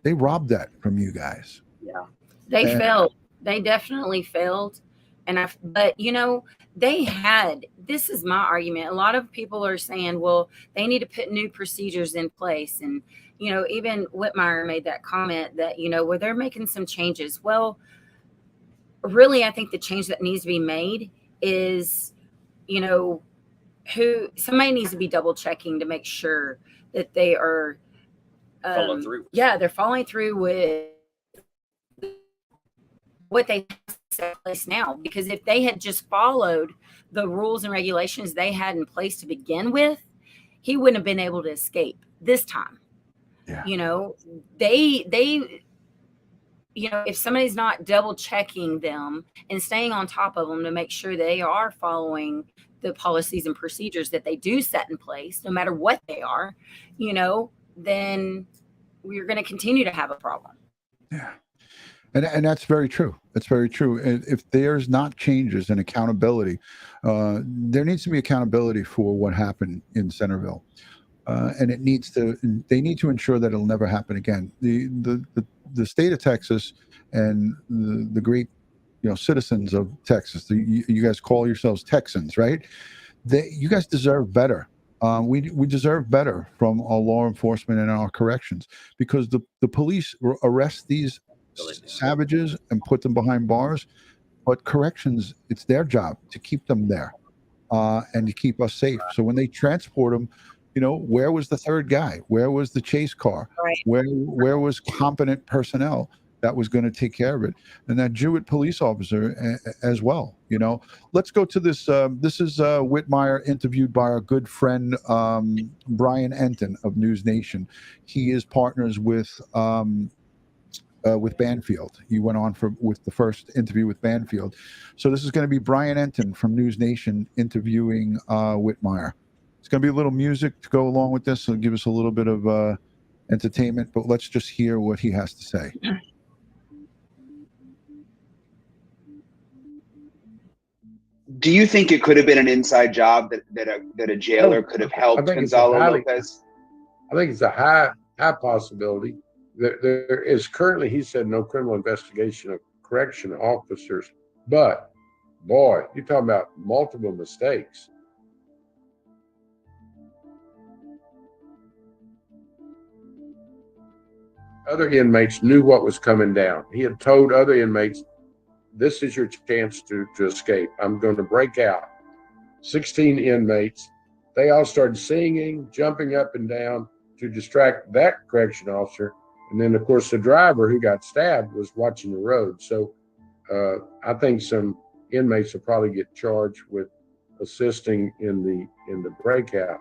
they robbed that from you guys. Yeah, they failed. They definitely failed. But they had, this is my argument. A lot of people are saying, well, they need to put new procedures in place. And, even Whitmire made that comment that, where they're making some changes. Well, really, I think the change that needs to be made is, somebody needs to be double checking to make sure that they are following through. Yeah, they're following through with what they set in place now. Because if they had just followed the rules and regulations they had in place to begin with, he wouldn't have been able to escape this time. Yeah. If somebody's not double checking them and staying on top of them to make sure they are following the policies and procedures that they do set in place, no matter what they are, then we're going to continue to have a problem. Yeah. And that's very true. That's very true. And if there's not changes and accountability, there needs to be accountability for what happened in Centerville. And they need to ensure that it'll never happen again. The state of Texas and the great, citizens of Texas, you guys call yourselves Texans, right? You guys deserve better. We deserve better from our law enforcement and our corrections, because the police arrest these savages and put them behind bars, but corrections, it's their job to keep them there and to keep us safe. So when they transport them, where was the third guy? Where was the chase car? Right. Where was competent personnel that was going to take care of it? And that Jewett police officer as well. Let's go to this. This is Whitmire interviewed by our good friend Brian Entin of News Nation. He is partners with Banfield. He went on with the first interview with Banfield. So this is going to be Brian Entin from News Nation interviewing Whitmire. It's going to be a little music to go along with this. So give us a little bit of entertainment, but let's just hear what he has to say. Do you think it could have been an inside job that a jailer could have helped Gonzalo Lopez? I think it's a high possibility. There is currently, he said, no criminal investigation of correction officers. But, boy, you're talking about multiple mistakes. Other inmates knew what was coming down. He had told other inmates, this is your chance to escape. I'm going to break out. 16 inmates. They all started singing, jumping up and down to distract that correction officer. And then, of course, the driver who got stabbed was watching the road. So I think some inmates will probably get charged with assisting in the breakout.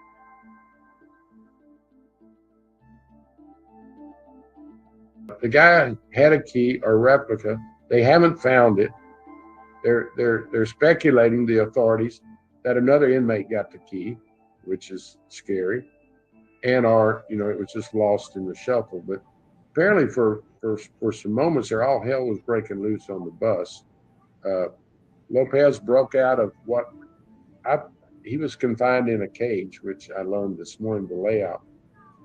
The guy had a key or replica. They haven't found it. They're speculating, the authorities, that another inmate got the key, which is scary, and it was just lost in the shuffle. But apparently, for some moments there, all hell was breaking loose on the bus, Lopez broke out of he was confined in a cage, which I learned this morning the layout.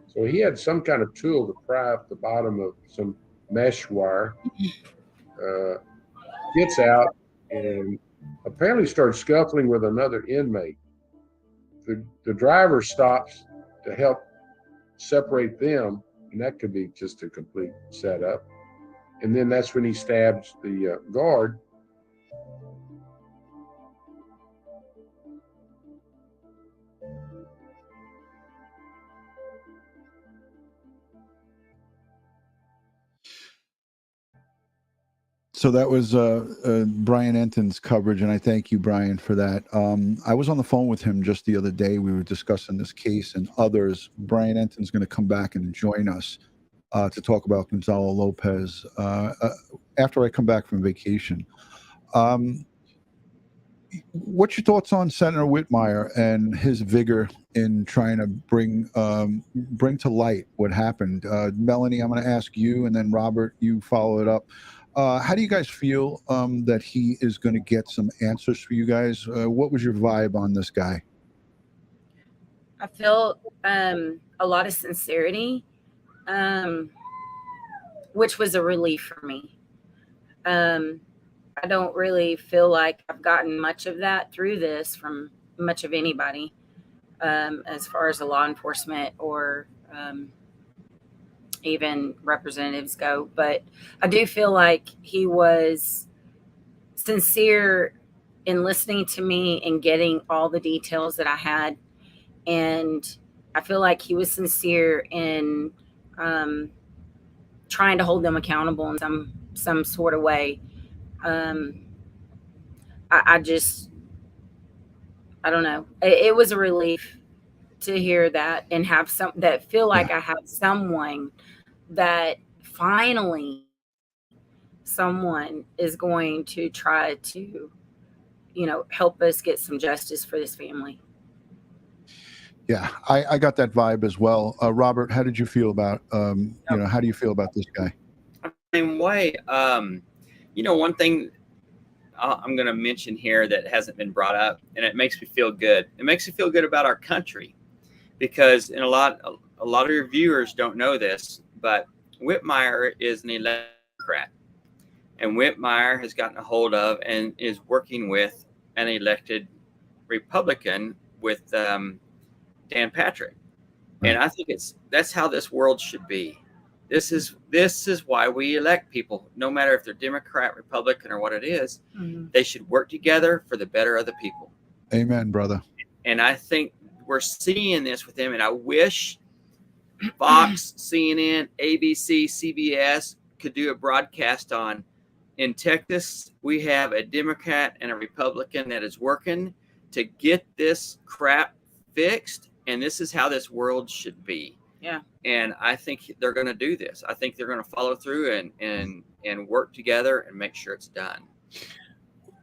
So he had some kind of tool to pry up the bottom of some mesh wire. Gets out and apparently starts scuffling with another inmate. The driver stops to help separate them, and that could be just a complete setup. And then that's when he stabs the guard. So that was Brian Entin's coverage, and I thank you, Brian, for that. I was on the phone with him just the other day. We were discussing this case and others. Brian Entin's going to come back and join us to talk about Gonzalo Lopez after I come back from vacation. What's your thoughts on Senator Whitmire and his vigor in trying to bring to light what happened? Melanie, I'm going to ask you, and then Robert, you follow it up. How do you guys feel that he is going to get some answers for you guys? What was your vibe on this guy? I felt a lot of sincerity, which was a relief for me. I don't really feel like I've gotten much of that through this from much of anybody, as far as the law enforcement or even representatives go. But I do feel like he was sincere in listening to me and getting all the details that I had. And I feel like he was sincere in trying to hold them accountable in some sort of way. I don't know. It was a relief to hear that and have feel like I have someone that finally someone is going to try to, help us get some justice for this family. Yeah, I got that vibe as well. Robert, how did you feel about, how do you feel about this guy? Same way. One thing I'm going to mention here that hasn't been brought up, and it makes me feel good. It makes me feel good about our country, because a lot of your viewers don't know this, but Whitmire is an elected Democrat, and Whitmire has gotten a hold of and is working with an elected Republican with Dan Patrick, and I think that's how this world should be. This is why we elect people, no matter if they're Democrat, Republican, or what it is. Mm-hmm. They should work together for the better of the people. Amen, brother. And I think we're seeing this with him, and I wish Fox, CNN, ABC, CBS could do a broadcast on, in Texas, we have a Democrat and a Republican that is working to get this crap fixed, and this is how this world should be. Yeah. And I think they're going to do this. I think they're going to follow through and work together and make sure it's done.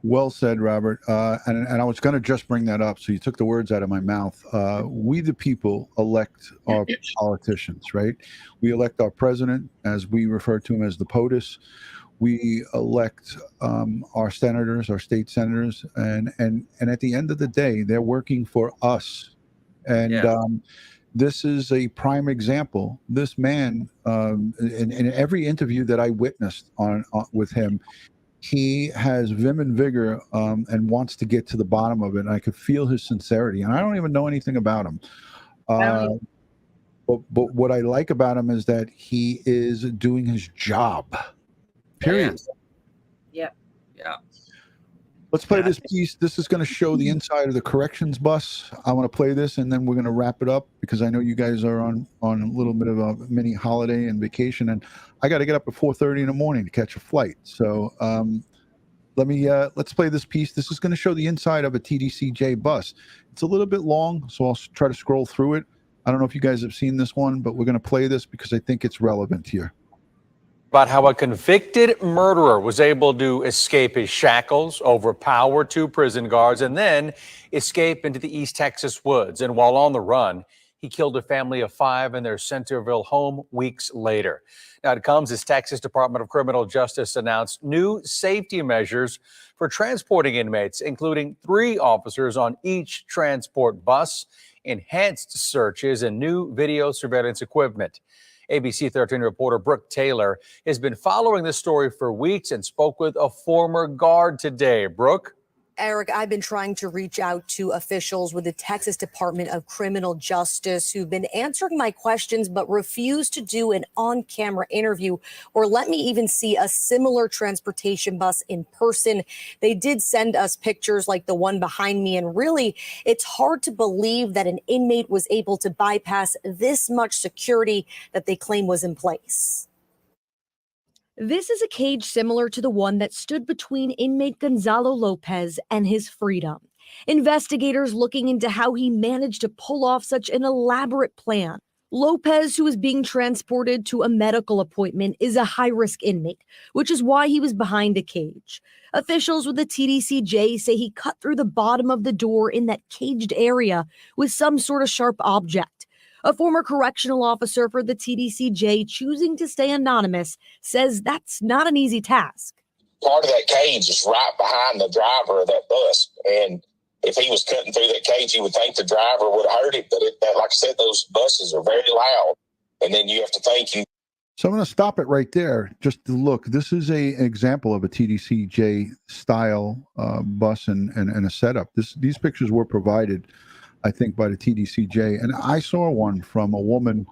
Well said, Robert. And I was going to just bring that up, so you took the words out of my mouth. We, the people, elect our politicians, right? We elect our president, as we refer to him as the POTUS. We elect our senators, our state senators, and at the end of the day, they're working for us. And this is a prime example. This man, in every interview that I witnessed with him, he has vim and vigor and wants to get to the bottom of it. And I could feel his sincerity, and I don't even know anything about him. But what I like about him is that he is doing his job. Period. Yep. Yeah. Let's play this piece. This is going to show the inside of the corrections bus. I want to play this, and then we're going to wrap it up, because I know you guys are on a little bit of a mini holiday and vacation, and I got to get up at 4:30 in the morning to catch a flight. So let's play this piece. This is going to show the inside of a TDCJ bus. It's a little bit long, so I'll try to scroll through it. I don't know if you guys have seen this one, but we're going to play this because I think it's relevant here. About how a convicted murderer was able to escape his shackles, overpower 2 prison guards, and then escape into the East Texas woods. And while on the run, He killed a family of 5 in their Centerville home weeks later. Now it comes as Texas Department of Criminal Justice announced new safety measures for transporting inmates, including 3 officers on each transport bus, enhanced searches, and new video surveillance equipment. ABC 13 reporter Brooke Taylor has been following this story for weeks and spoke with a former guard today. Brooke? Eric, I've been trying to reach out to officials with the Texas Department of Criminal Justice who've been answering my questions but refused to do an on-camera interview or let me even see a similar transportation bus in person. They did send us pictures like the one behind me, and really, it's hard to believe that an inmate was able to bypass this much security that they claim was in place. This is a cage similar to the one that stood between inmate Gonzalo Lopez and his freedom. Investigators looking into how he managed to pull off such an elaborate plan. Lopez, who was being transported to a medical appointment, is a high-risk inmate, which is why he was behind a cage. Officials with the TDCJ say he cut through the bottom of the door in that caged area with some sort of sharp object. A former correctional officer for the TDCJ, choosing to stay anonymous, says that's not an easy task. Part of that cage is right behind the driver of that bus. And if he was cutting through that cage, you would think the driver would have heard it. But like I said, those buses are very loud. And then you have to think you. So I'm going to stop it right there. Just to look, this is an example of a TDCJ style bus and a setup. These pictures were provided, I think, by the TDCJ. And I saw one from a woman,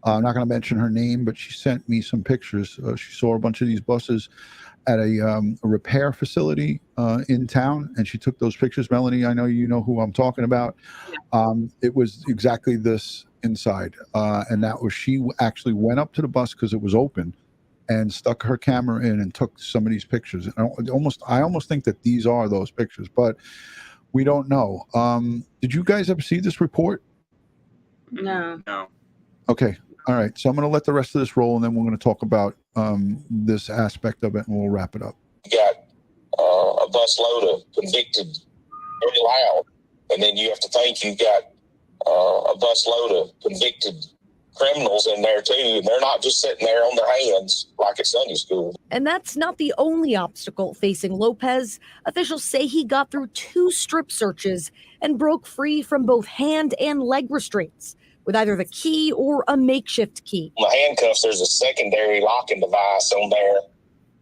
I'm not going to mention her name, but she sent me some pictures. She saw a bunch of these buses at a repair facility in town, and she took those pictures. Melanie, I know you know who I'm talking about. It was exactly this inside. And that was, she actually went up to the bus because it was open and stuck her camera in and took some of these pictures. And I almost think that these are those pictures, but we don't know. Did you guys ever see this report? No. No. Okay. All right. So I'm going to let the rest of this roll, and then we're going to talk about this aspect of it, and we'll wrap it up. You got a bus load of convicted, very loud. And then you have to think you've got a bus load of convicted criminals in there too. And they're not just sitting there on their hands like at Sunday school. And that's not the only obstacle facing Lopez. Officials say he got through 2 strip searches and broke free from both hand and leg restraints with either the key or a makeshift key. On the handcuffs, there's a secondary locking device on there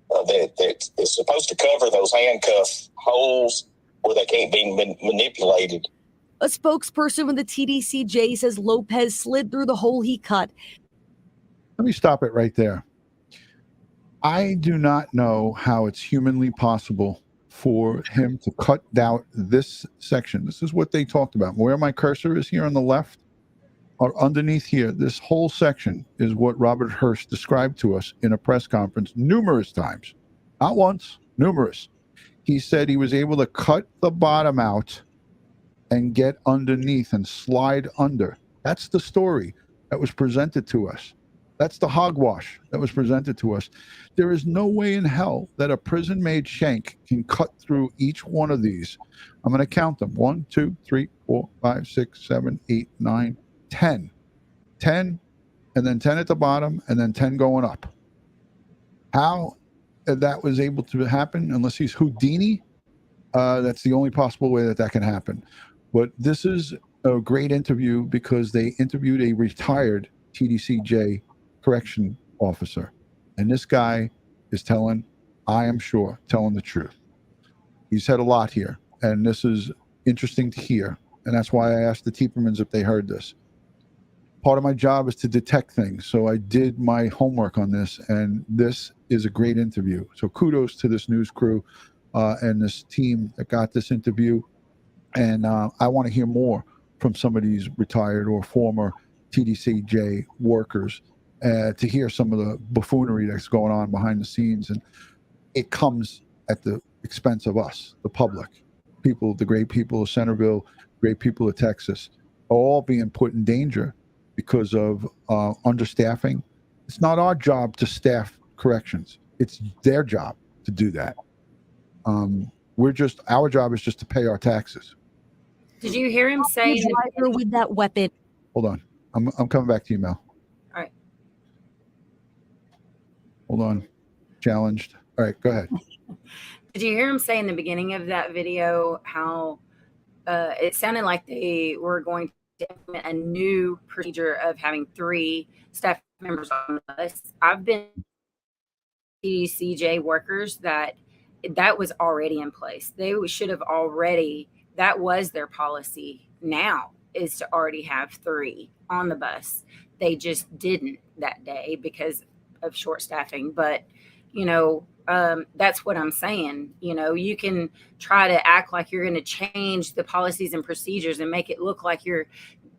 that is supposed to cover those handcuff holes where they can't be manipulated. A spokesperson with the TDCJ says Lopez slid through the hole he cut. Let me stop it right there. I do not know how it's humanly possible for him to cut out this section. This is what they talked about. Where my cursor is here on the left, or underneath here, this whole section is what Robert Hurst described to us in a press conference numerous times. Not once, numerous. He said he was able to cut the bottom out and get underneath and slide under. That's the story that was presented to us. That's the hogwash that was presented to us. There is no way in hell that a prison-made shank can cut through each one of these. I'm going to count them. 1, 2, 3, 4, 5, 6, 7, 8, 9, 10. 10, and then 10 at the bottom, and then 10 going up. How that was able to happen, unless he's Houdini, that's the only possible way that can happen. But this is a great interview because they interviewed a retired TDCJ correction officer. And this guy is telling the truth. He said a lot here, and this is interesting to hear. And that's why I asked the Tiepermans if they heard this. Part of my job is to detect things. So I did my homework on this, and this is a great interview. So kudos to this news crew and this team that got this interview. And I want to hear more from some of these retired or former TDCJ workers to hear some of the buffoonery that's going on behind the scenes. And it comes at the expense of us, the public, people, the great people of Centerville, great people of Texas, are all being put in danger because of understaffing. It's not our job to staff corrections. It's their job to do that. Our job is just to pay our taxes. Did you hear him say with that weapon? Hold on. I'm coming back to you, Mel. All right. Hold on. Challenged. All right, go ahead. Did you hear him say in the beginning of that video how it sounded like they were going to implement a new procedure of having 3 staff members on the bus? I've been TDCJ workers that was already in place. They should have already, that was their policy now, is to already have 3 on the bus. They just didn't that day because of short staffing. But, you know, that's what I'm saying. You know, you can try to act like you're going to change the policies and procedures and make it look like you're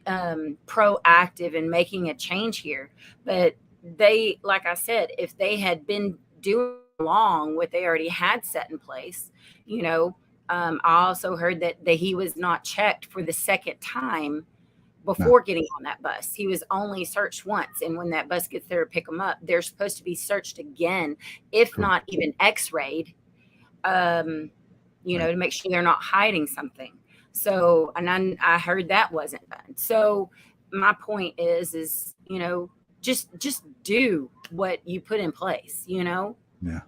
proactive in making a change here. But they, like I said, if they had been doing along what they already had set in place, you know, I also heard that he was not checked for the second time before getting on that bus. He was only searched once. And when that bus gets there to pick them up, they're supposed to be searched again, if not even x-rayed, you know, to make sure they're not hiding something. So, and I heard that wasn't done. So my point is, you know, just do what you put in place, you know? Yeah.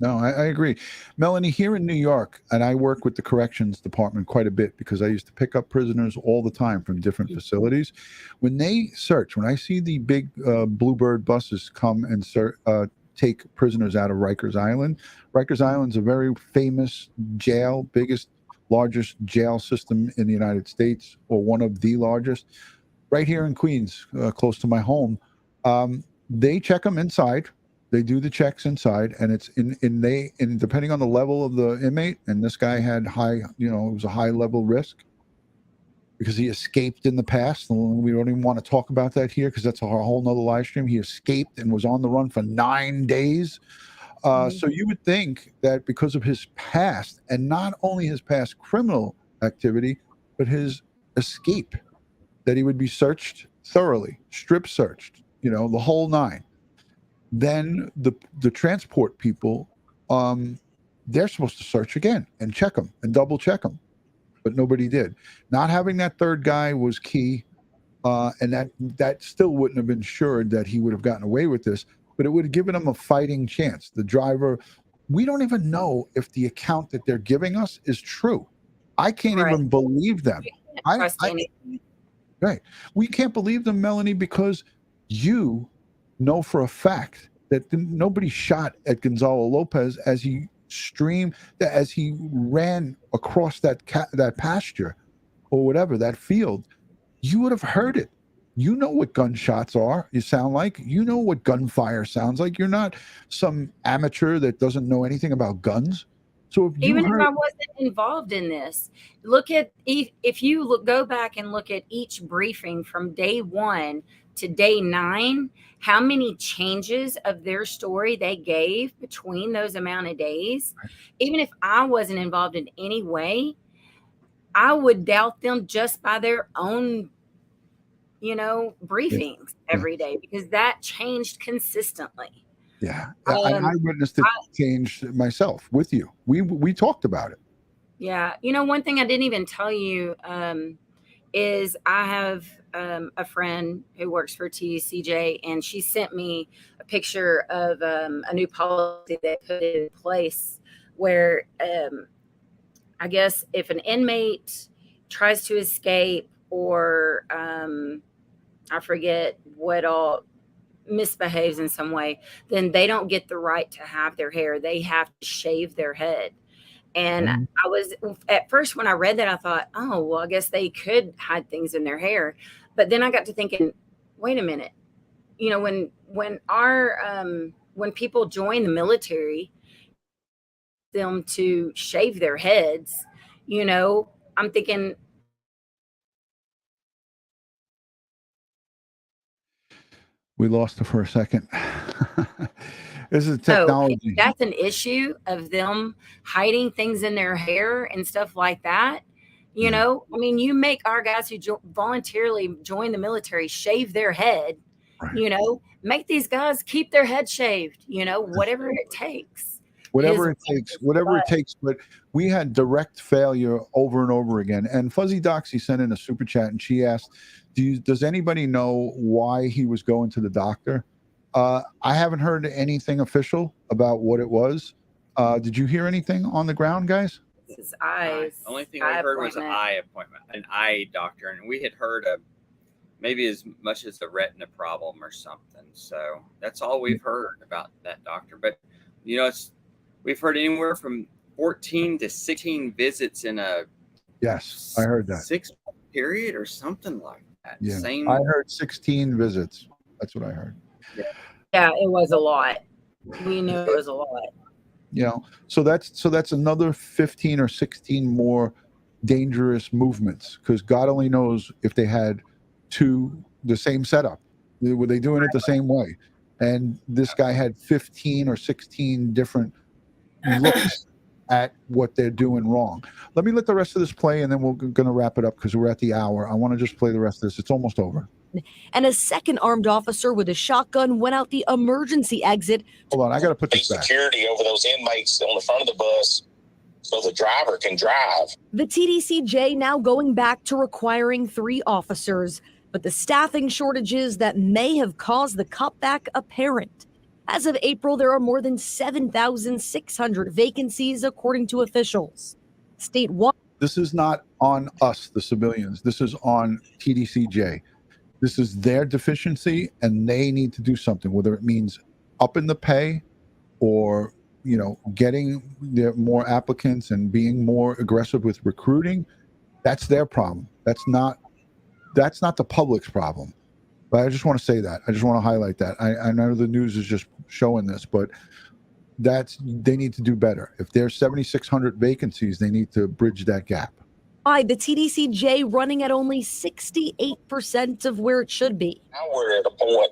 No, I agree. Melanie, here in New York, and I work with the corrections department quite a bit because I used to pick up prisoners all the time from different facilities. When they search, when I see the big Bluebird buses come and take prisoners out of Rikers Island. Rikers Island's a very famous jail, largest jail system in the United States, or one of the largest. Right here in Queens, close to my home, they check them inside. They do the checks inside, and it's in depending on the level of the inmate. And this guy had high, you know, it was a high level risk because he escaped in the past. And we don't even want to talk about that here because that's a whole nother live stream. He escaped and was on the run for 9 days. So you would think that because of his past, and not only his past criminal activity, but his escape, that he would be searched thoroughly, strip searched, you know, the whole 9. Then the transport people, they're supposed to search again and check them and double check them, but nobody did. Not having that third guy was key, and that still wouldn't have ensured that he would have gotten away with this, but it would have given him a fighting chance. The driver, we don't even know if the account that they're giving us is true. I can't even believe them. Right. We can't believe them, Melanie, because you know for a fact that nobody shot at Gonzalo Lopez as he ran across that pasture or whatever, that field. You would have heard it. You know what gunshots are. You sound like, you know what gunfire sounds like. You're not some amateur that doesn't know anything about guns. So if even if I wasn't involved in this, if you go back and look at each briefing from day 1 to day 9, how many changes of their story they gave between those amount of days. Even if I wasn't involved in any way, I would doubt them just by their own, you know, briefings every day, because that changed consistently. Yeah. I witnessed it change myself with you. We talked about it. Yeah. You know, one thing I didn't even tell you is I have a friend who works for TDCJ, and she sent me a picture of a new policy they put in place where I guess if an inmate tries to escape or I forget what all, misbehaves in some way, then they don't get the right to have their hair. They have to shave their head. And I was, at first when I read that, I thought, oh, well, I guess they could hide things in their hair. But then I got to thinking, wait a minute, you know, when people join the military, them to shave their heads, you know, I'm thinking, we lost her for a second. This is technology. if that's an issue of them hiding things in their hair and stuff like that. You know, I mean, you make our guys who voluntarily join the military shave their head, you know, make these guys keep their head shaved, you know, whatever it takes. Whatever it takes. But we had direct failure over and over again. And Fuzzy Doxy sent in a super chat, and she asked, Does anybody know why he was going to the doctor? I haven't heard anything official about what it was. Did you hear anything on the ground, guys? His eyes. The only thing we heard was an eye appointment, an eye doctor, and we had heard of maybe as much as a retina problem or something. So that's all we've heard about that doctor. But we've heard anywhere from 14 to 16 visits in a Yes, I heard that 6-month period or something like that. Yeah, Same. I heard 16 visits. That's what I heard. Yeah, it was a lot. We knew it was a lot. So that's another 15 or 16 more dangerous movements, because God only knows if they had the same setup. Were they doing it the same way? And this guy had 15 or 16 different looks at what they're doing wrong. Let me let the rest of this play, and then we're going to wrap it up because we're at the hour. I want to just play the rest of this. It's almost over. And a second armed officer with a shotgun went out the emergency exit. Hold on, I got to put this back. Security over those inmates on the front of the bus so the driver can drive. The TDCJ now going back to requiring 3 officers, but the staffing shortages that may have caused the cutback apparent. As of April, there are more than 7,600 vacancies, according to officials. Statewide. This is not on us, the civilians. This is on TDCJ. This is their deficiency, and they need to do something, whether it means upping the pay or, getting more applicants and being more aggressive with recruiting. That's their problem. That's not the public's problem. But I just want to say that. I just want to highlight that. I know the news is just showing this, but they need to do better. If there's 7,600 vacancies, they need to bridge that gap. The TDCJ running at only 68% of where it should be. Now we're at a point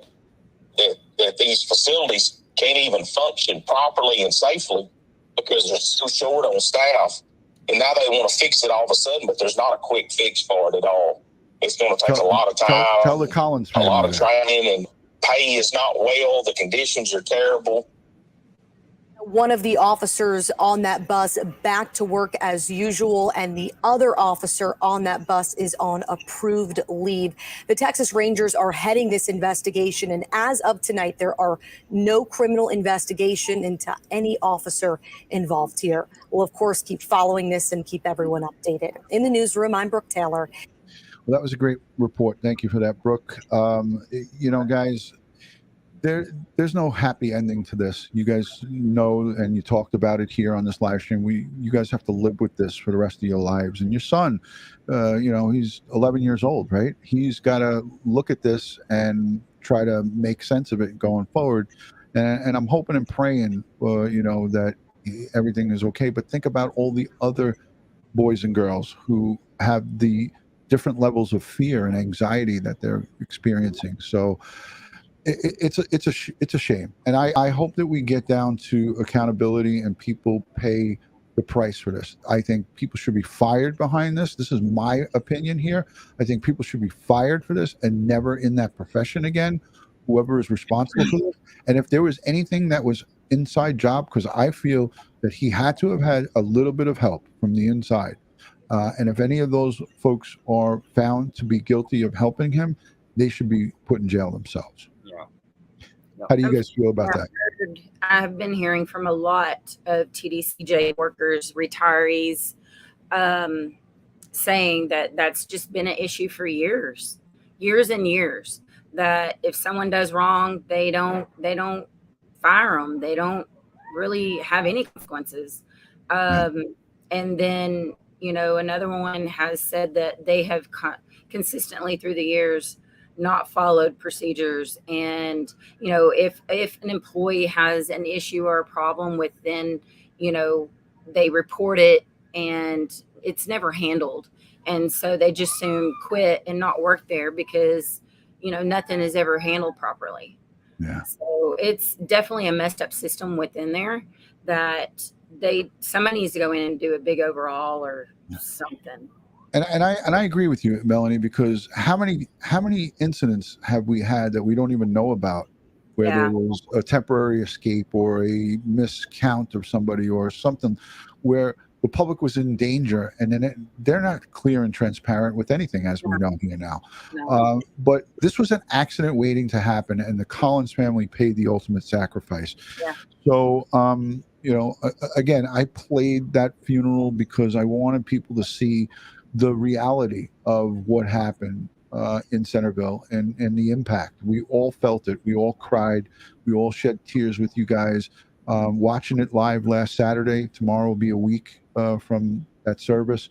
that these facilities can't even function properly and safely because they're so short on staff. And now they want to fix it all of a sudden, but there's not a quick fix for it at all. It's going to take a lot of time. Tell the Collins family a lot of that. training, and pay is not well. The conditions are terrible. One of the officers on that bus back to work as usual, and the other officer on that bus is on approved leave. The Texas Rangers are heading this investigation, and as of tonight, there are no criminal investigation into any officer involved here. We'll, of course, keep following this and keep everyone updated. In the newsroom, I'm Brooke Taylor. Well, that was a great report. Thank you for that, Brooke. Guys, there's no happy ending to this. You guys know, and you talked about it here on this live stream. You guys have to live with this for the rest of your lives. And your son, he's 11 years old, right? He's got to look at this and try to make sense of it going forward. And I'm hoping and praying, that everything is okay. But think about all the other boys and girls who have the different levels of fear and anxiety that they're experiencing. So it's a shame, and I hope that we get down to accountability and people pay the price for this. I think people should be fired behind this. This is my opinion here. I think people should be fired for this and never in that profession again, whoever is responsible for this. And if there was anything that was inside job, because I feel that he had to have had a little bit of help from the inside. And if any of those folks are found to be guilty of helping him, they should be put in jail themselves. How do you guys feel about that? I have been hearing from a lot of TDCJ workers, retirees, saying that that's just been an issue for years and years. That if someone does wrong, they don't fire them. They don't really have any consequences. And then another one has said that they have consistently through the years not followed procedures. And, if an employee has an issue or a problem with, then, they report it and it's never handled. And so they just soon quit and not work there because, nothing is ever handled properly. Yeah. So it's definitely a messed up system within there that somebody needs to go in and do a big overhaul or something. And I agree with you, Melanie, because how many incidents have we had that we don't even know about, where there was a temporary escape or a miscount of somebody or something, where the public was in danger, and then they're not clear and transparent with anything, as we know here now. But this was an accident waiting to happen, and the Collins family paid the ultimate sacrifice. Yeah. So, you know, again, I played that funeral because I wanted people to see the reality of what happened in Centerville and the impact. We all felt it. We all cried. We all shed tears with you guys. Watching it live last Saturday. Tomorrow will be a week from that service.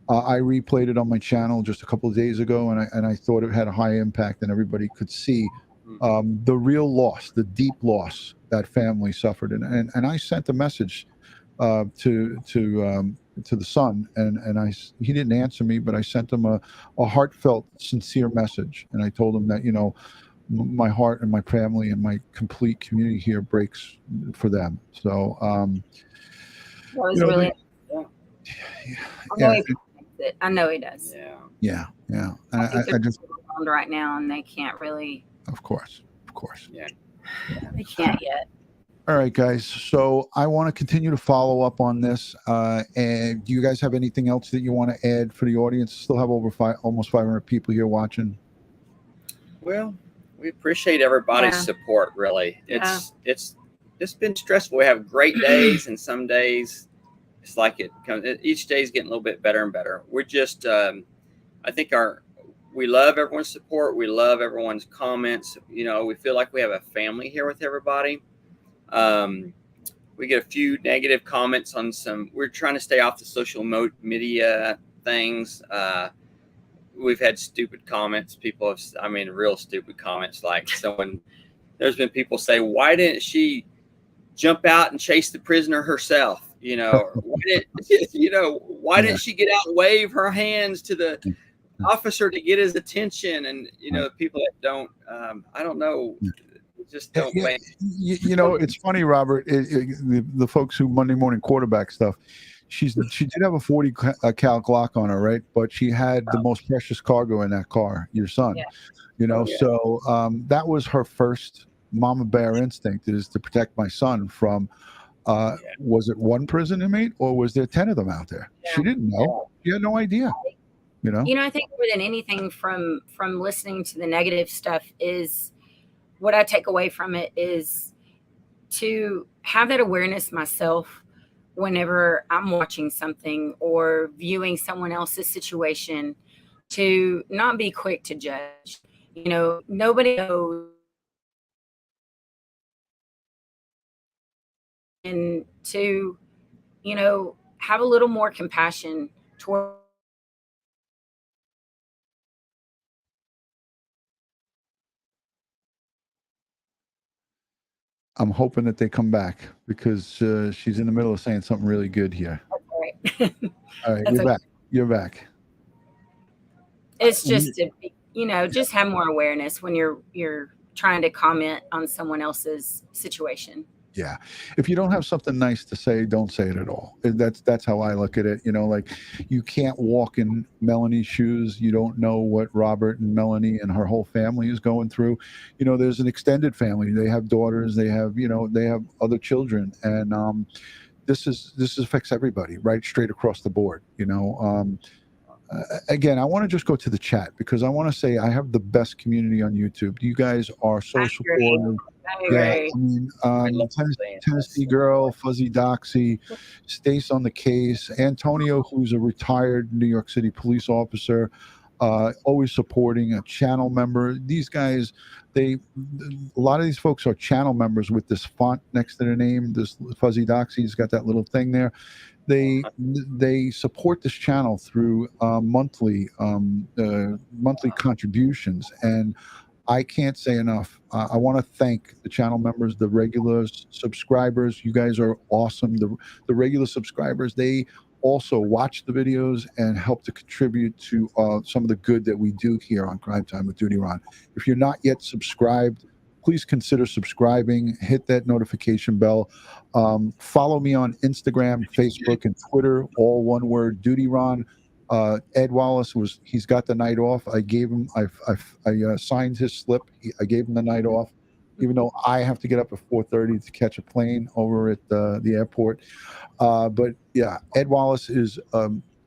I replayed it on my channel just a couple of days ago, and I thought it had a high impact, and everybody could see the real loss, the deep loss that family suffered. And I sent a message to the son, and he didn't answer me, but I sent him a heartfelt, sincere message, and I told him that, you know, my heart and my family and my complete community here breaks for them. So that was you know, really I know he does. Yeah. And I I just, right now, and they can't really. of course. Yeah. They can't yet. All right, guys. So I want to continue to follow up on this. And do you guys have anything else that you want to add for the audience? Still have almost 500 people here watching. Well, we appreciate everybody's support. Really, it's been stressful. We have great days, and some days it's like each day is getting a little bit better and better. We're just, I think we love everyone's support. We love everyone's comments. You know, we feel like we have a family here with everybody. We get a few negative comments on we're trying to stay off the social media things. We've had stupid comments. People have, real stupid comments. Like there's been people say, why didn't she jump out and chase the prisoner herself? You know, why didn't she get out and wave her hands to the officer to get his attention? And, you know, people that don't, I don't know, just don't wait. You know, it's funny, Robert, the folks who Monday morning quarterback stuff, she did have a 40 cal Glock on her, right? But she had the most precious cargo in that car, your son. Yeah. You know, so that was her first mama bear instinct, is to protect my son from, was it one prison inmate or was there 10 of them out there? Yeah. She didn't know. She had no idea. You know, I think more than anything from listening to the negative stuff is what I take away from it is to have that awareness myself whenever I'm watching something or viewing someone else's situation, to not be quick to judge. You know, nobody knows. And to, you know, have a little more compassion toward. I'm hoping that they come back because she's in the middle of saying something really good here. All right. All right, you're back. You're back. It's just to, you know, just have more awareness when you're trying to comment on someone else's situation. Yeah. If you don't have something nice to say, don't say it at all. That's how I look at it. You know, like, you can't walk in Melanie's shoes. You don't know what Robert and Melanie and her whole family is going through. You know, there's an extended family. They have daughters. They have, you know, they have other children. And this affects everybody, right? Straight across the board, you know. Again, I want to just go to the chat because I want to say I have the best community on YouTube. You guys are so supportive. Yeah, I mean, Tennessee Girl, Fuzzy Doxy, Stace on the Case, Antonio, who's a retired New York City police officer, always supporting, a channel member. These guys, a lot of these folks are channel members with this font next to their name. This Fuzzy Doxy's got that little thing there. They support this channel through monthly contributions, and I can't say enough. I want to thank the channel members, the regular subscribers. You guys are awesome. The regular subscribers, they also watch the videos and help to contribute to some of the good that we do here on Crime Time with DutyRon. If you're not yet subscribed, please consider subscribing. Hit that notification bell. Follow me on Instagram, Facebook, and Twitter, all one word, DutyRon. Ed Wallace he's got the night off. I gave him, I signed his slip. I gave him the night off. even though I have to get up at 4:30 to catch a plane over at the airport. But yeah, Ed Wallace is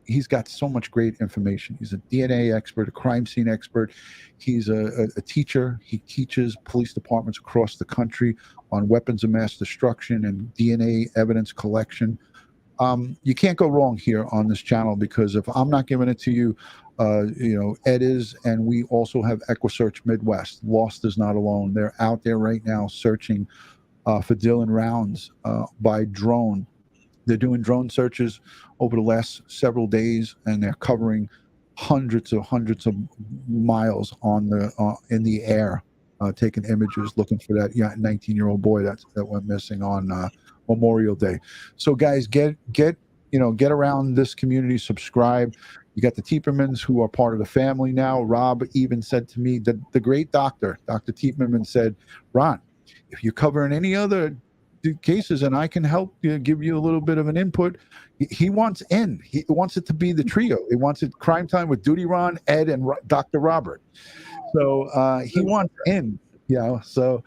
he's got so much great information. He's a DNA expert, a crime scene expert. He's a teacher. He teaches police departments across the country on weapons of mass destruction and DNA evidence collection. You can't go wrong here on this channel, because if I'm not giving it to you, Ed is, and we also have EquiSearch Midwest. Lost is not alone. They're out there right now searching for Dylan Rounds by drone. They're doing drone searches over the last several days, and they're covering hundreds of miles on in the air, taking images, looking for that 19-year-old boy that went missing on Memorial Day. So guys, get around this community, subscribe. You got the Tiepermans, who are part of the family now. Rob even said to me that the great Dr. Tieperman said, Ron, if you're covering any other cases and I can help you, give you a little bit of an input. He wants in. He wants it to be the trio. He wants it Crime Time with DutyRon, Ed, and Dr. Robert. So he wants in. So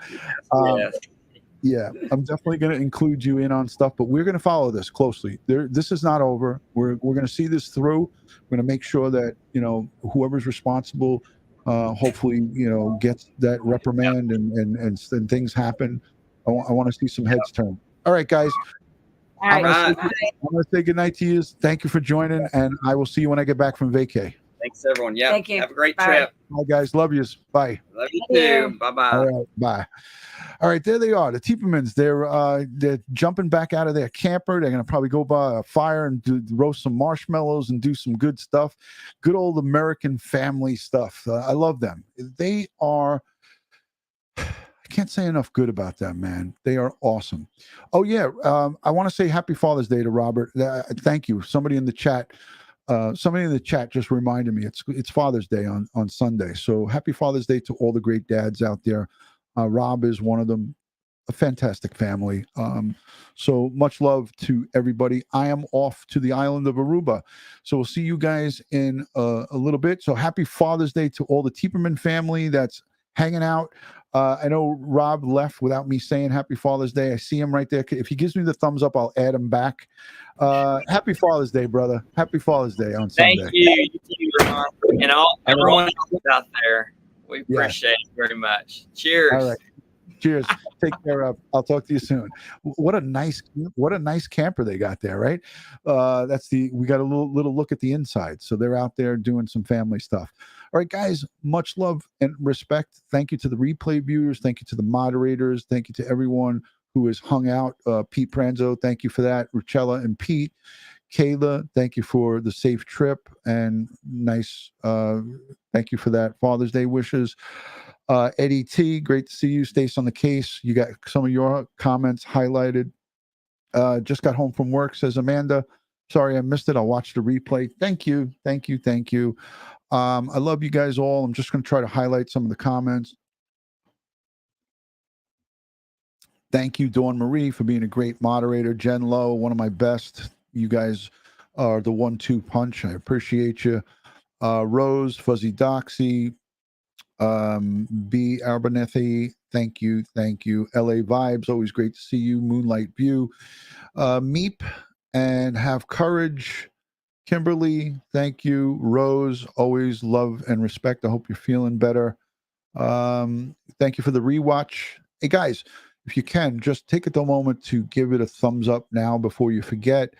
yeah, I'm definitely going to include you in on stuff, but we're going to follow this closely. This is not over. We're going to see this through. We're going to make sure that whoever's responsible, hopefully gets that reprimand and things happen. I want to see some heads turn. All right, guys. All right. I'm going to say good night to you. Thank you for joining, and I will see you when I get back from vacay. Thanks, everyone. Yeah. Thank you. Have a great Bye. trip. Bye, guys. Love yous. Bye. Love you too. Bye-bye. All right. Bye. All right, there they are, the Tiepermans. They're jumping back out of their camper. They're going to probably go by a fire and roast some marshmallows and do some good stuff. Good old American family stuff. I love them. They are... I can't say enough good about them, man. They are awesome. Oh, yeah. I want to say happy Father's Day to Robert. Thank you. Somebody in the chat just reminded me it's Father's Day on Sunday. So happy Father's Day to all the great dads out there. Rob is one of them. A fantastic family. So much love to everybody. I am off to the island of Aruba. So we'll see you guys in a little bit. So happy Father's Day to all the Tieperman family that's hanging out. I know Rob left without me saying happy Father's Day. I see him right there. If he gives me the thumbs up, I'll add him back. Happy Father's Day, brother. Happy Father's Day on Sunday. Thank you, Ron, and everyone else out there. We appreciate it very much. Cheers. All right. Cheers. Take care of. I'll talk to you soon. What a nice camper they got there, right? We got a little look at the inside. So they're out there doing some family stuff. All right, guys, much love and respect. Thank you to the replay viewers. Thank you to the moderators. Thank you to everyone who has hung out. Pete Pranzo, thank you for that. Ruchella and Pete. Kayla, thank you for the safe trip and nice. Thank you for that Father's Day wishes. Eddie T, great to see you. Stace on the case. You got some of your comments highlighted. Just got home from work, says Amanda. Sorry I missed it. I'll watch the replay. Thank you. I love you guys all. I'm just going to try to highlight some of the comments. Thank you, Dawn Marie, for being a great moderator. Jen Lowe, one of my best. You guys are the 1-2 punch. I appreciate you. Rose, Fuzzy Doxy, B. Abernethy, thank you. LA Vibes, always great to see you. Moonlight View, Meep, and Have Courage. Kimberly, thank you. Rose, always love and respect. I hope you're feeling better. Thank you for the rewatch. Hey guys, if you can, just take a moment to give it a thumbs up now before you forget.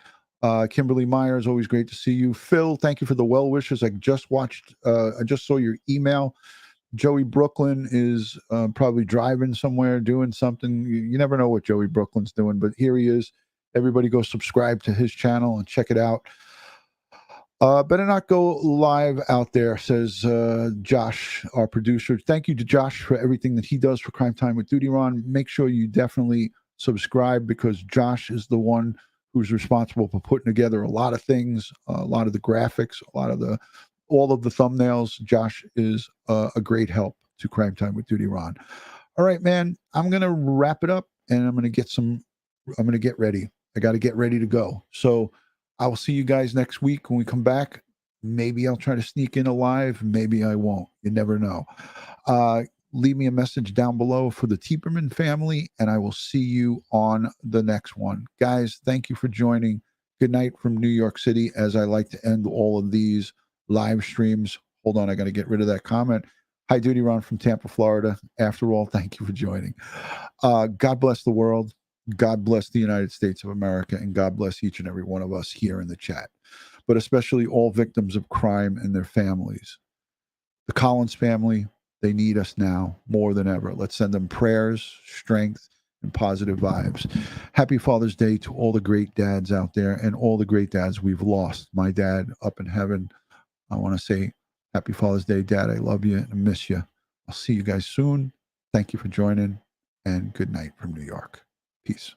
Kimberly Myers, always great to see you. Phil, thank you for the well wishes. I just saw your email. Joey Brooklyn is probably driving somewhere, doing something. You never know what Joey Brooklyn's doing, but here he is. Everybody go subscribe to his channel and check it out. Better not go live out there, says Josh, our producer. Thank you to Josh for everything that he does for Crime Time with DutyRon. Make sure you definitely subscribe, because Josh is the one who's responsible for putting together a lot of things, a lot of the graphics, all of the thumbnails. Josh is a great help to Crime Time with DutyRon. All right, man, I'm going to wrap it up, and I'm going to get ready. I got to get ready to go. So I will see you guys next week when we come back. Maybe I'll try to sneak in a live. Maybe I won't. You never know. leave me a message down below for the Tieperman family, and I will see you on the next one. Guys, thank you for joining. Good night from New York City, as I like to end all of these live streams. Hold on, I got to get rid of that comment. Hi, DutyRon from Tampa, Florida. After all, thank you for joining. God bless the world. God bless the United States of America, and God bless each and every one of us here in the chat, but especially all victims of crime and their families. The Collins family, they need us now more than ever. Let's send them prayers, strength, and positive vibes. Happy Father's Day to all the great dads out there and all the great dads we've lost. My dad up in heaven, I want to say happy Father's Day, Dad. I love you and I miss you. I'll see you guys soon. Thank you for joining, and good night from New York. Peace.